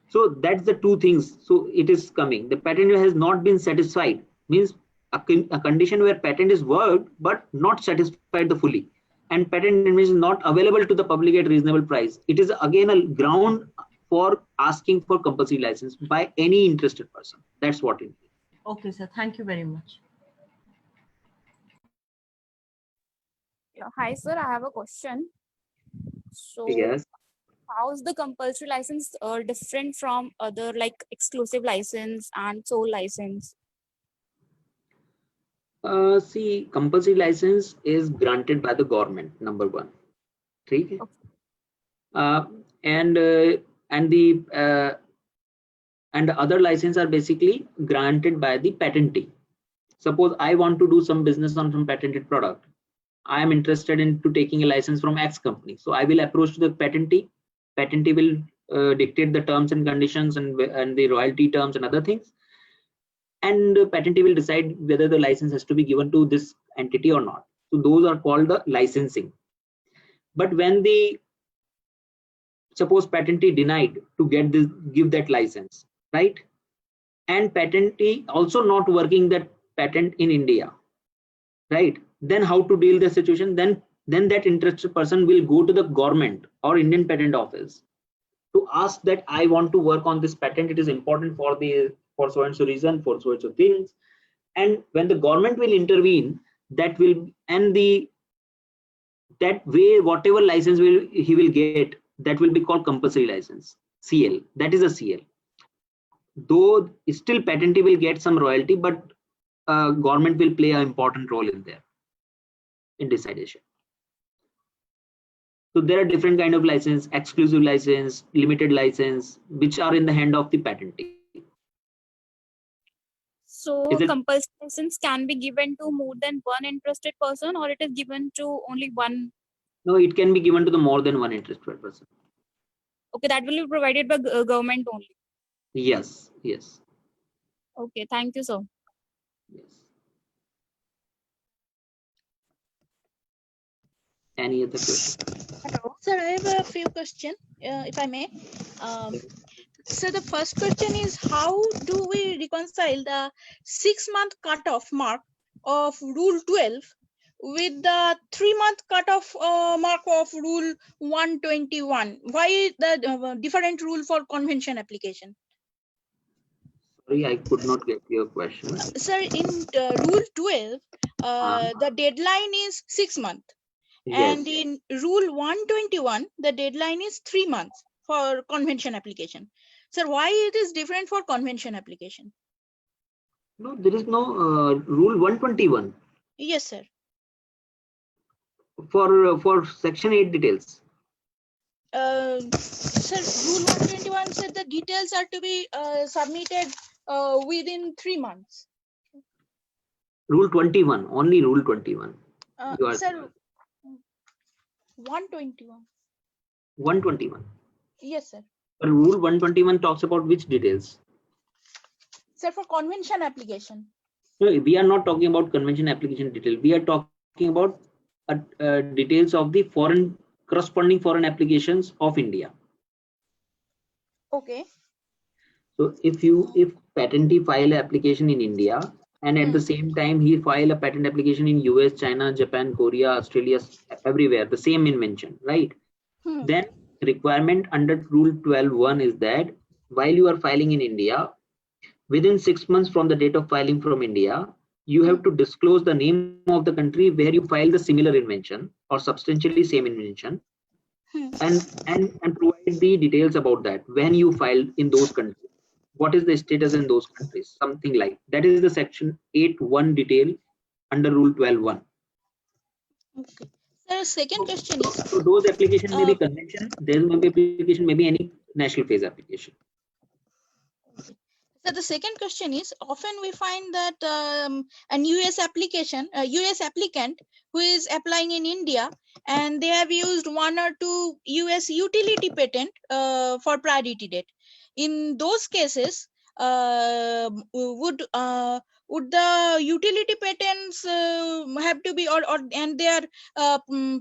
So that's the two things. So it is coming. The patent has not been satisfied means a condition where patent is worked but not satisfied the fully, and patent is not available to the public at reasonable price. It is again a ground for asking for compulsory license by any interested person. That's what it is. Okay, sir. Thank you very much. Yeah. Hi, sir. I have a question. So, Yes. how is the compulsory license different from other like exclusive license and sole license? See, compulsory license is granted by the government, number one. Okay. And the other license are basically granted by the patentee. Suppose I want to do some business on some patented product. I am interested in taking a license from X company. So I will approach the patentee. Patentee will dictate the terms and conditions and the royalty terms and other things. And the patentee will decide whether the license has to be given to this entity or not. So those are called the licensing. But when the suppose patentee denied to give that license, right? And patentee also not working that patent in India, right? Then how to deal the situation? Then that interested person will go to the government or Indian Patent Office to ask that I want to work on this patent. It is important for so and so reason, for so and so things. And when the government will intervene, that will that way whatever license he will get, that will be called compulsory license, CL. That is a CL. Though still patentee will get some royalty, but government will play an important role in there in decidation. So there are different kind of license: exclusive license, limited license, which are in the hand of the patentee. So compulsory license can be given to more than one interested person, or it is given to only one? No, it can be given to the more than one interested person. Okay, that will be provided by government only. Yes, yes. Okay, thank you, sir. Yes. Any other question? Hello, sir. I have a few questions, if I may. So the first question is, how do we reconcile the 6-month cutoff mark of Rule 12 with the 3-month cutoff mark of Rule 121? Why the different rule for convention application? Sorry, I could not get your question. Sir, in Rule 12, the deadline is 6 months. Yes. And in Rule 121, the deadline is 3 months for convention application. Sir, why it is different for convention application? No, there is no Rule 121. Yes, sir. For Section 8 details. Sir, Rule 121 said the details are to be submitted within 3 months. Rule 21, only Rule 21. Sir, 121. 121. Yes, sir. But Rule 121 talks about which details? Sir, for convention application. No, we are not talking about convention application detail. We are talking about details of the corresponding foreign applications of India. Okay. So if patentee file an application in India, and at the same time he file a patent application in US, China, Japan, Korea, Australia, everywhere, the same invention, right? Then requirement under Rule 12(1) is that while you are filing in India, within 6 months from the date of filing from India, you have to disclose the name of the country where you filed the similar invention or substantially same invention, and provide the details about that when you filed in those countries. What is the status in those countries? Something like that is the Section 8(1) detail under Rule 12(1). Okay. Sir, second question is, so those applications may be convention, there may be application, maybe any national phase application. So the second question is, often we find that an US applicant who is applying in India, and they have used 1 or 2 US utility patent for priority date. In those cases, would the utility patents have to be and their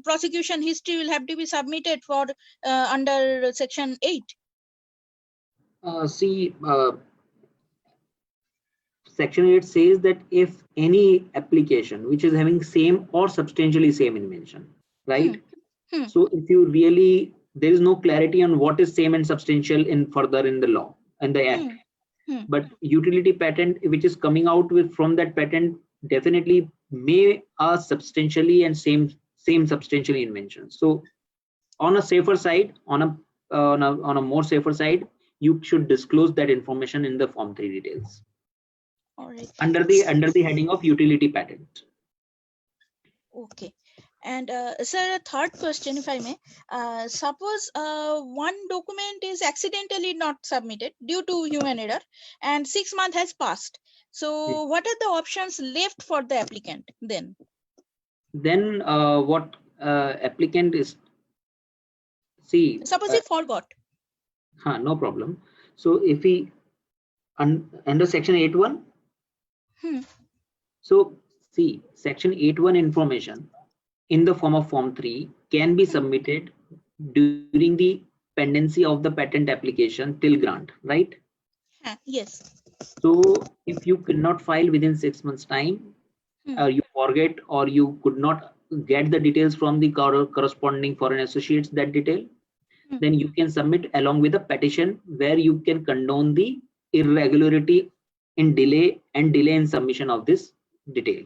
prosecution history will have to be submitted for under section 8? Section 8 says that if any application which is having same or substantially same invention, right? So if you really, there is no clarity on what is same and substantial in further in the law and the act. But utility patent which is coming out with from that patent definitely may are substantially and same substantially invention. So on a safer side, on a more safer side, you should disclose that information in the Form 3 details. All right. Under the heading of utility patent. Okay. And sir, a third question, if I may. Suppose one document is accidentally not submitted due to human error and 6 months has passed. So what are the options left for the applicant then? Then what applicant is, suppose he forgot. No problem. So if he under section 8.1, so see, section 8.1 information in the form of Form 3 can be submitted during the pendency of the patent application till grant, right? Yes. So if you cannot file within 6 months time, you forget or you could not get the details from the corresponding foreign associates, that detail, then you can submit along with a petition where you can condone the irregularity in delay in submission of this detail.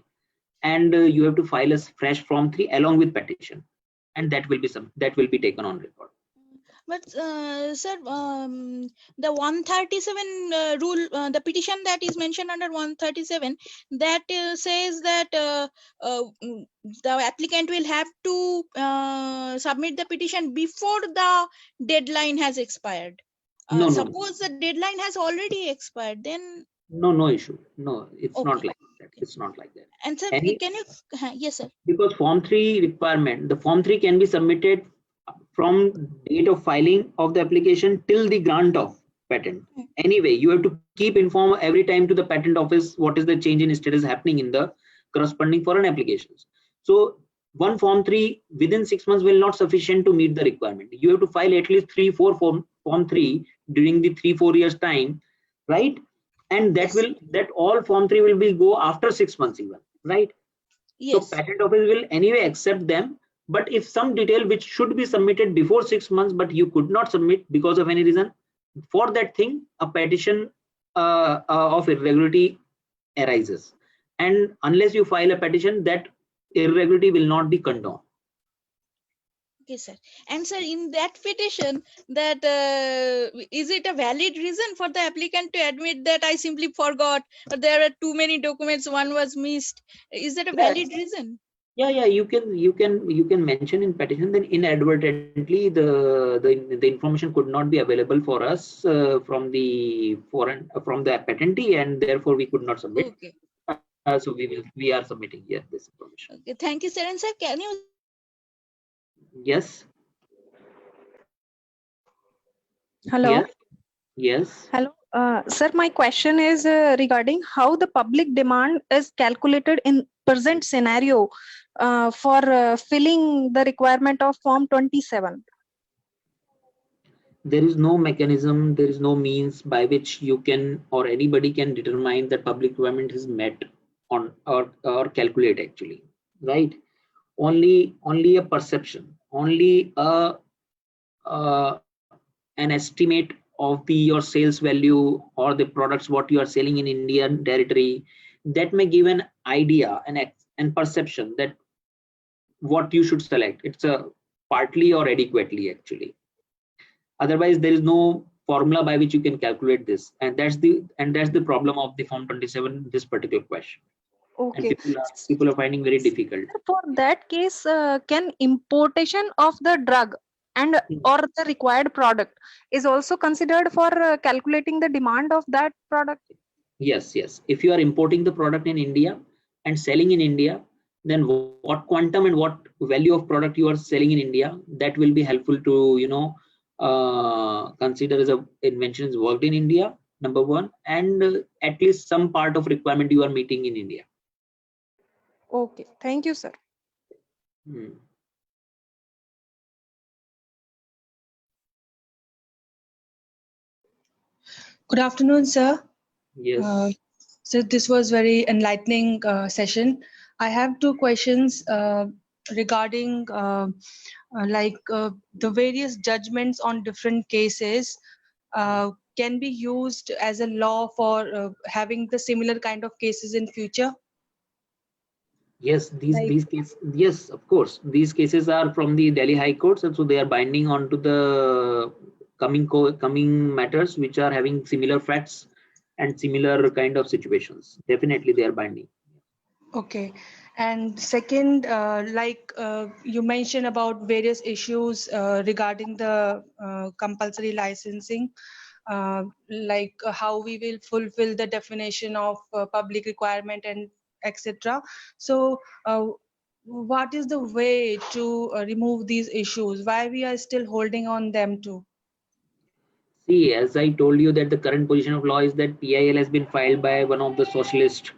And you have to file a fresh Form 3 along with petition, and that will be taken on record. But sir, the 137 rule, the petition that is mentioned under 137, that says that the applicant will have to submit the petition before the deadline has expired. Suppose the deadline has already expired, then no issue. No, it's not like that. It's not like that. And sir, can you? Yes, sir. Because Form 3 requirement, the Form 3 can be submitted from date of filing of the application till the grant of patent. Anyway, you have to keep inform every time to the patent office what is the change in status happening in the corresponding foreign applications. So one Form 3 within 6 months will not sufficient to meet the requirement. You have to file at least 3-4 Form 3 during the 3-4 years time, right? And that all Form 3 will be go after 6 months even, right? Yes. So patent office will anyway accept them. But if some detail which should be submitted before 6 months, but you could not submit because of any reason, for that thing, a petition of irregularity arises. And unless you file a petition, that irregularity will not be condoned. Okay, sir. And sir, in that petition, that is it a valid reason for the applicant to admit that I simply forgot, or there are too many documents, one was missed? Is that a valid reason? Yeah, you can mention in petition that inadvertently the information could not be available for us from the patentee, and therefore we could not submit. Okay. So we are submitting here this information. Okay, thank you, sir. And sir, can you? Yes. Hello. Yes. Hello. Sir, my question is regarding how the public demand is calculated in present scenario for filling the requirement of Form 27. There is no mechanism, there is no means by which you can or anybody can determine that public requirement is met on or calculate actually, right? Only a perception, only an estimate of your sales value or the products what you are selling in Indian territory, that may give an idea and perception that what you should select. It's a partly or adequately actually. Otherwise, there is no formula by which you can calculate this, and that's the problem of the Form 27. This particular question. Okay. And people are finding very difficult. For that case, can importation of the drug and or the required product is also considered for calculating the demand of that product? Yes. If you are importing the product in India and selling in India, then what quantum and what value of product you are selling in India, that will be helpful to consider as a invention is worked in India number one, and at least some part of requirement you are meeting in India. Okay, thank you, sir. Good afternoon, sir. Yes. So this was very enlightening session. I have two questions regarding the various judgments on different cases can be used as a law for having the similar kind of cases in future. Yes, these cases. Yes, of course. These cases are from the Delhi High Courts, and so they are binding on to the coming matters which are having similar facts and similar kind of situations. Definitely, they are binding. Okay. And second, you mentioned about various issues regarding the compulsory licensing, like how we will fulfill the definition of public requirement and etc. So what is the way to remove these issues? Why we are still holding on them too? See, as I told you that the current position of law is that PIL has been filed by one of the socialist,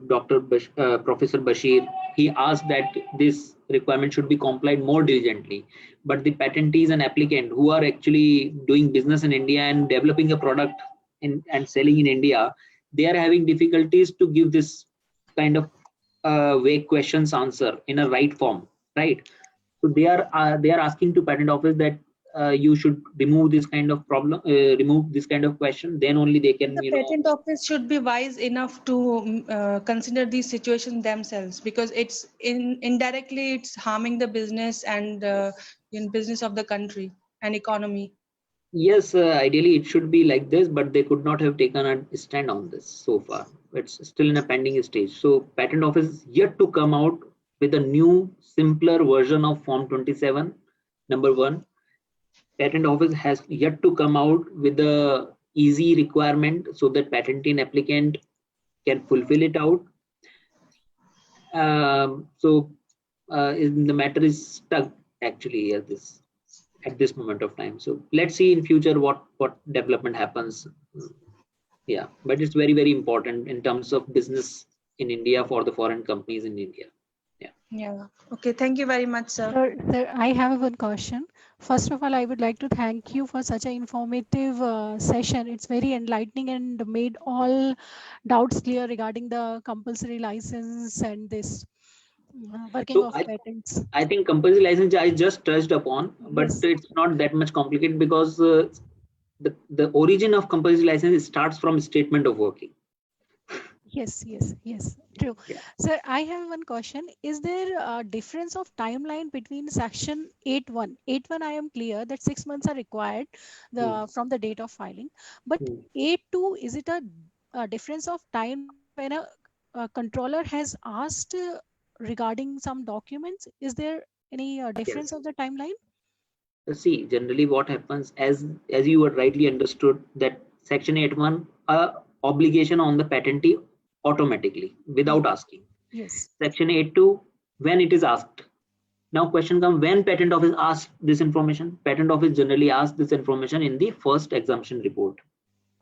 Professor Bashir. He asked that this requirement should be complied more diligently. But the patentees and applicant who are actually doing business in India and developing a product and selling in India, they are having difficulties to give this kind of vague questions answer in a right form, right? So they are asking to Patent Office that you should remove this kind of problem, remove this kind of question. Then only they can. The Patent Office should be wise enough to consider these situations themselves, because it's indirectly it's harming the business and in business of the country and economy. Yes, ideally it should be like this, but they could not have taken a stand on this so far. It's still in a pending stage. So Patent Office is yet to come out with a new, simpler version of Form 27. Number one, Patent Office has yet to come out with a easy requirement so that patentee and applicant can fulfill it out. The matter is stuck actually at this moment of time. So let's see in future what development happens. Yeah, but it's very, very important in terms of business in India for the foreign companies in India. Yeah. Okay. Thank you very much, sir. Sir, I have one question. First of all, I would like to thank you for such an informative session. It's very enlightening and made all doubts clear regarding the compulsory license and this working of patents. I think compulsory license I just touched upon, but yes, it's not that much complicated because the origin of compulsory license starts from statement of working. Yes, true. Yeah. Sir, I have one question. Is there a difference of timeline between section 8.1? 8.1, I am clear that 6 months are required from the date of filing. But 8.2, is it a difference of time when a controller has asked regarding some documents? Is there any difference of the timeline? See, generally what happens, as you were rightly understood, that section 8.1 obligation on the patentee automatically without asking. Yes. Section 8.2, when it is asked. Now question comes, when Patent Office asks this information? Patent Office generally asks this information in the first exemption report,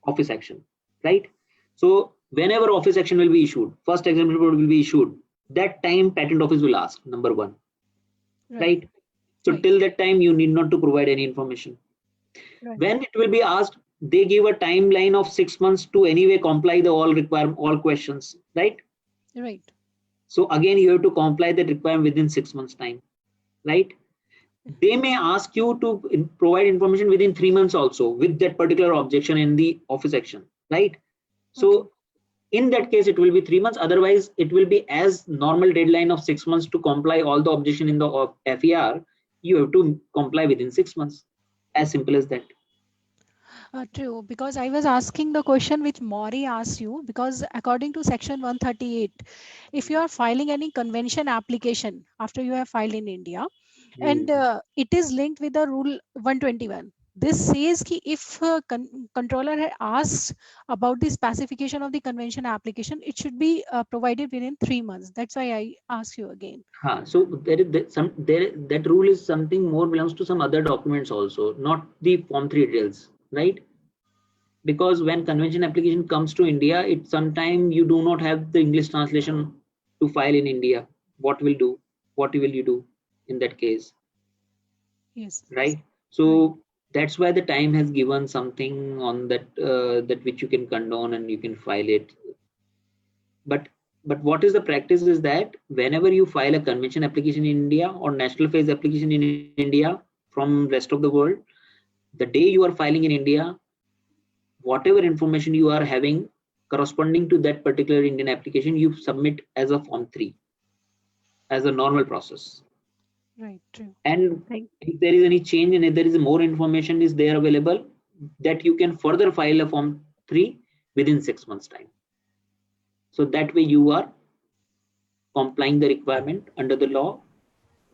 office action, right? So whenever office action will be issued, first exemption report will be issued, that time Patent Office will ask, number one, right? So till that time, you need not to provide any information. Right. When it will be asked, they give a timeline of 6 months to anyway comply the all questions, right? Right. So again, you have to comply that requirement within 6 months time, right? They may ask you to provide information within 3 months also with that particular objection in the office action, right? So in that case, it will be 3 months. Otherwise, it will be as normal deadline of 6 months to comply all the objection in the FER. You have to comply within 6 months. As simple as that. True, because I was asking the question which Maury asked you, because according to section 138, if you are filing any convention application after you have filed in India, and it is linked with the rule 121, this says that if controller had asked about the specification of the convention application, it should be provided within 3 months. That's why I ask you again. So that rule is something more belongs to some other documents also, not the Form 3 details, right? because when convention application comes to India, it sometimes you do not have the English translation to file in India. What will do? What will you do in that case? Yes. Right. So that's why the time has given something on that that which you can condone and you can file it. But what is the practice is that whenever you file a convention application in India or national phase application in India from rest of the world, the day you are filing in India, whatever information you are having corresponding to that particular Indian application, you submit as a Form 3 as a normal process. Right. True. And if there is any change and if there is more information is there available, that you can further file a Form 3 within 6 months time. So that way you are complying the requirement under the law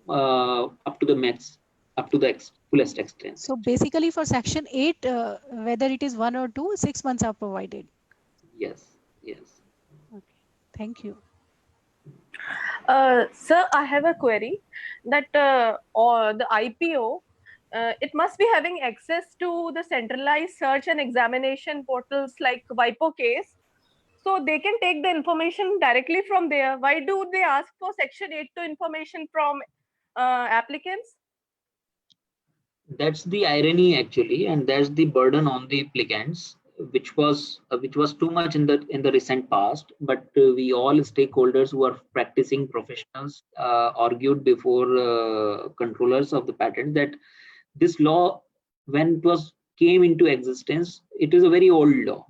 up to the max, up to the fullest extent. So basically for section 8, whether it is 1 or 2, 6 months are provided. Yes. Yes. Okay. Thank you. Sir, I have a query that or the IPO, it must be having access to the centralized search and examination portals like WIPO case. So they can take the information directly from there. Why do they ask for section 8 to information from applicants? That's the irony actually, and that's the burden on the applicants, which was too much in the recent past. But we all stakeholders who are practicing professionals argued before controllers of the patent that this law, when it came into existence, it is a very old law.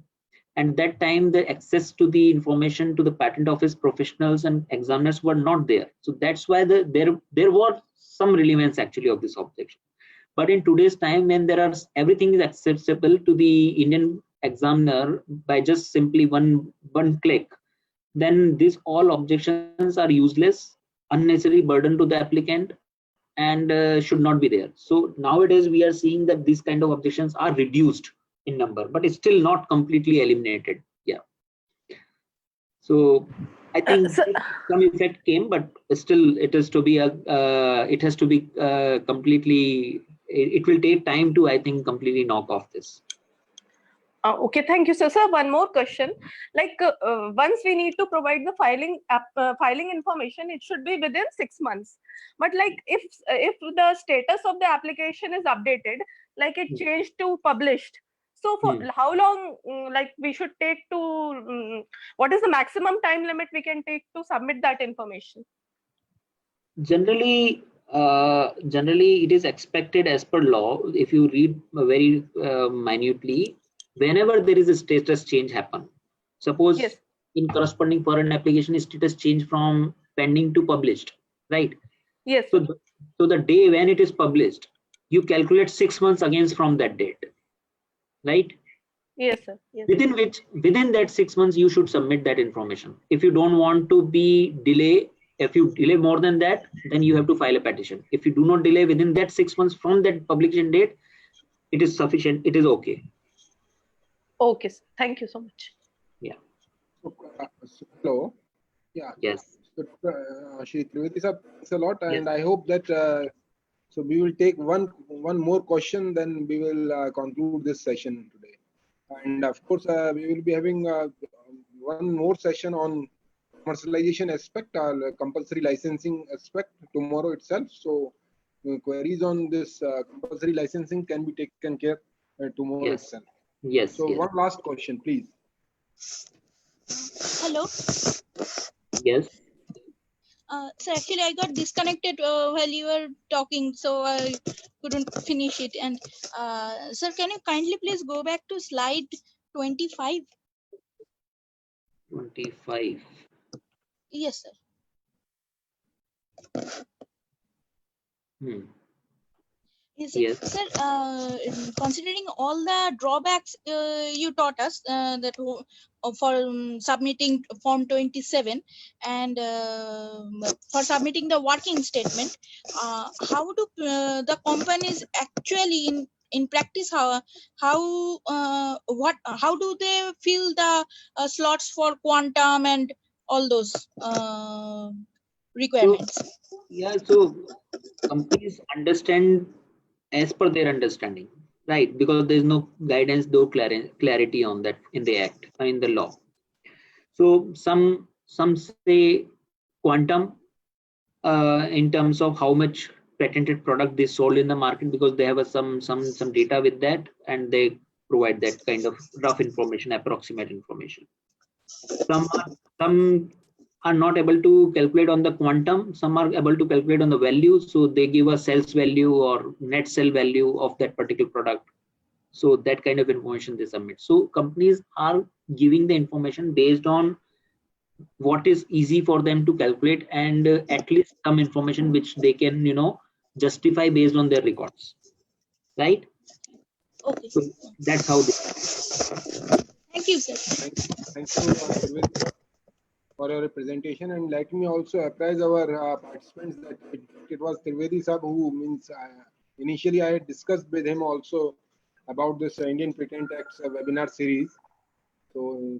And that time the access to the information to the patent office professionals and examiners were not there. So that's why there was some relevance actually of this objection. But in today's time, when everything is accessible to the Indian examiner by just simply one click, then these all objections are useless, unnecessary burden to the applicant, and should not be there. So nowadays we are seeing that these kind of objections are reduced in number, but it's still not completely eliminated. Yeah. So I think some effect came, but still it has to be completely. It will take time to, I think, completely knock off this. Okay, thank you, sir. Sir, one more question. Like once we need to provide the filing information, it should be within 6 months. But like if the status of the application is updated, like it changed to published. So for how long, like we should take to, what is the maximum time limit we can take to submit that information? Generally, it is expected as per law. If you read very minutely, whenever there is a status change happen, suppose in corresponding foreign application, status change from pending to published, right? Yes. So the day when it is published, you calculate 6 months against from that date, right? Yes, sir. Yes. Within that 6 months, you should submit that information. If you don't want to be delay, if you delay more than that, then you have to file a petition. If you do not delay within that 6 months from that publication date, it is sufficient. It is okay. Okay, sir. Thank you so much. Yeah. Hello. Yeah. Yes. So, Shri Trivedi sir, thanks a lot, and I hope that so we will take one more question, then we will conclude this session today. And of course, we will be having one more session on commercialization aspect, compulsory licensing aspect tomorrow itself. So queries on this compulsory licensing can be taken care tomorrow itself. Yes. So one last question, please. Hello. Yes. So actually I got disconnected while you were talking, so I couldn't finish it. And sir, can you kindly please go back to slide 25? 25. Yes, sir. Yes. Sir, considering all the drawbacks you taught us that for submitting Form 27 and for submitting the working statement, how do the companies actually in practice how do they fill the slots for quantum and all those requirements? So companies understand as per their understanding. right? Because there is no guidance, no clarity on that in the act, in the law. So some say quantum in terms of how much patented product they sold in the market, because they have some data with that, and they provide that kind of rough information, approximate information. Some are not able to calculate on the quantum, some are able to calculate on the value, so they give a sales value or net sell value of that particular product. So that kind of information they submit. So companies are giving the information based on what is easy for them to calculate, and at least some information which they can, justify based on their records, right? Okay. So that's how they. Thank you, sir. Thank you, Trivedi, for your presentation. And let me also apprise our participants that it was Trivedi Sab who means initially I had discussed with him also about this Indian Patent Act webinar series. So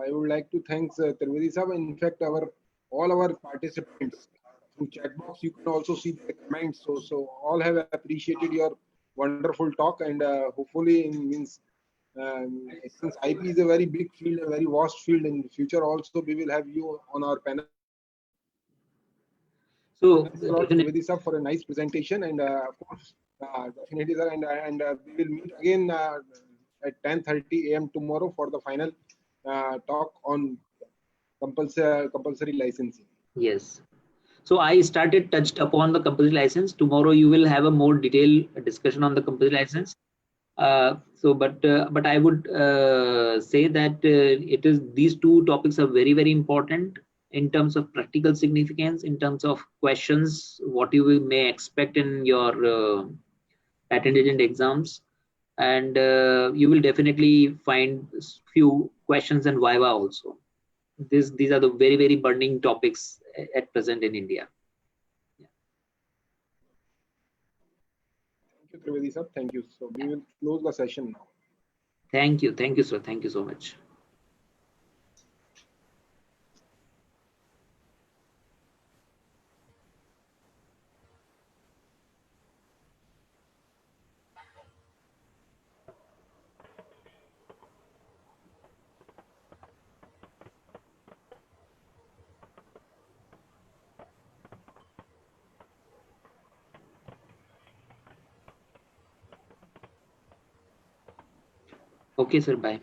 I would like to thank Trivedi Sab. In fact, all our participants through chat box, you can also see the comments. So all have appreciated your wonderful talk, and hopefully since IP is a very big field, a very vast field, in the future also we will have you on our panel. So thanks a lot, Trivedi Sab, for a nice presentation, and of course, definitely, sir, and we will meet again at 10:30 a.m. tomorrow for the final talk on compulsory licensing. Yes. So I touched upon the compulsory license. Tomorrow you will have a more detailed discussion on the compulsory license. But I would say that these two topics are very, very important in terms of practical significance, in terms of questions, what you may expect in your patent agent exams, and you will definitely find few questions in Viva also. These are the very, very burning topics at present in India. Thank you, Trivedi sir. Thank you. So we will close the session now. Thank you, sir. Thank you so much. Okay, sir. Bye.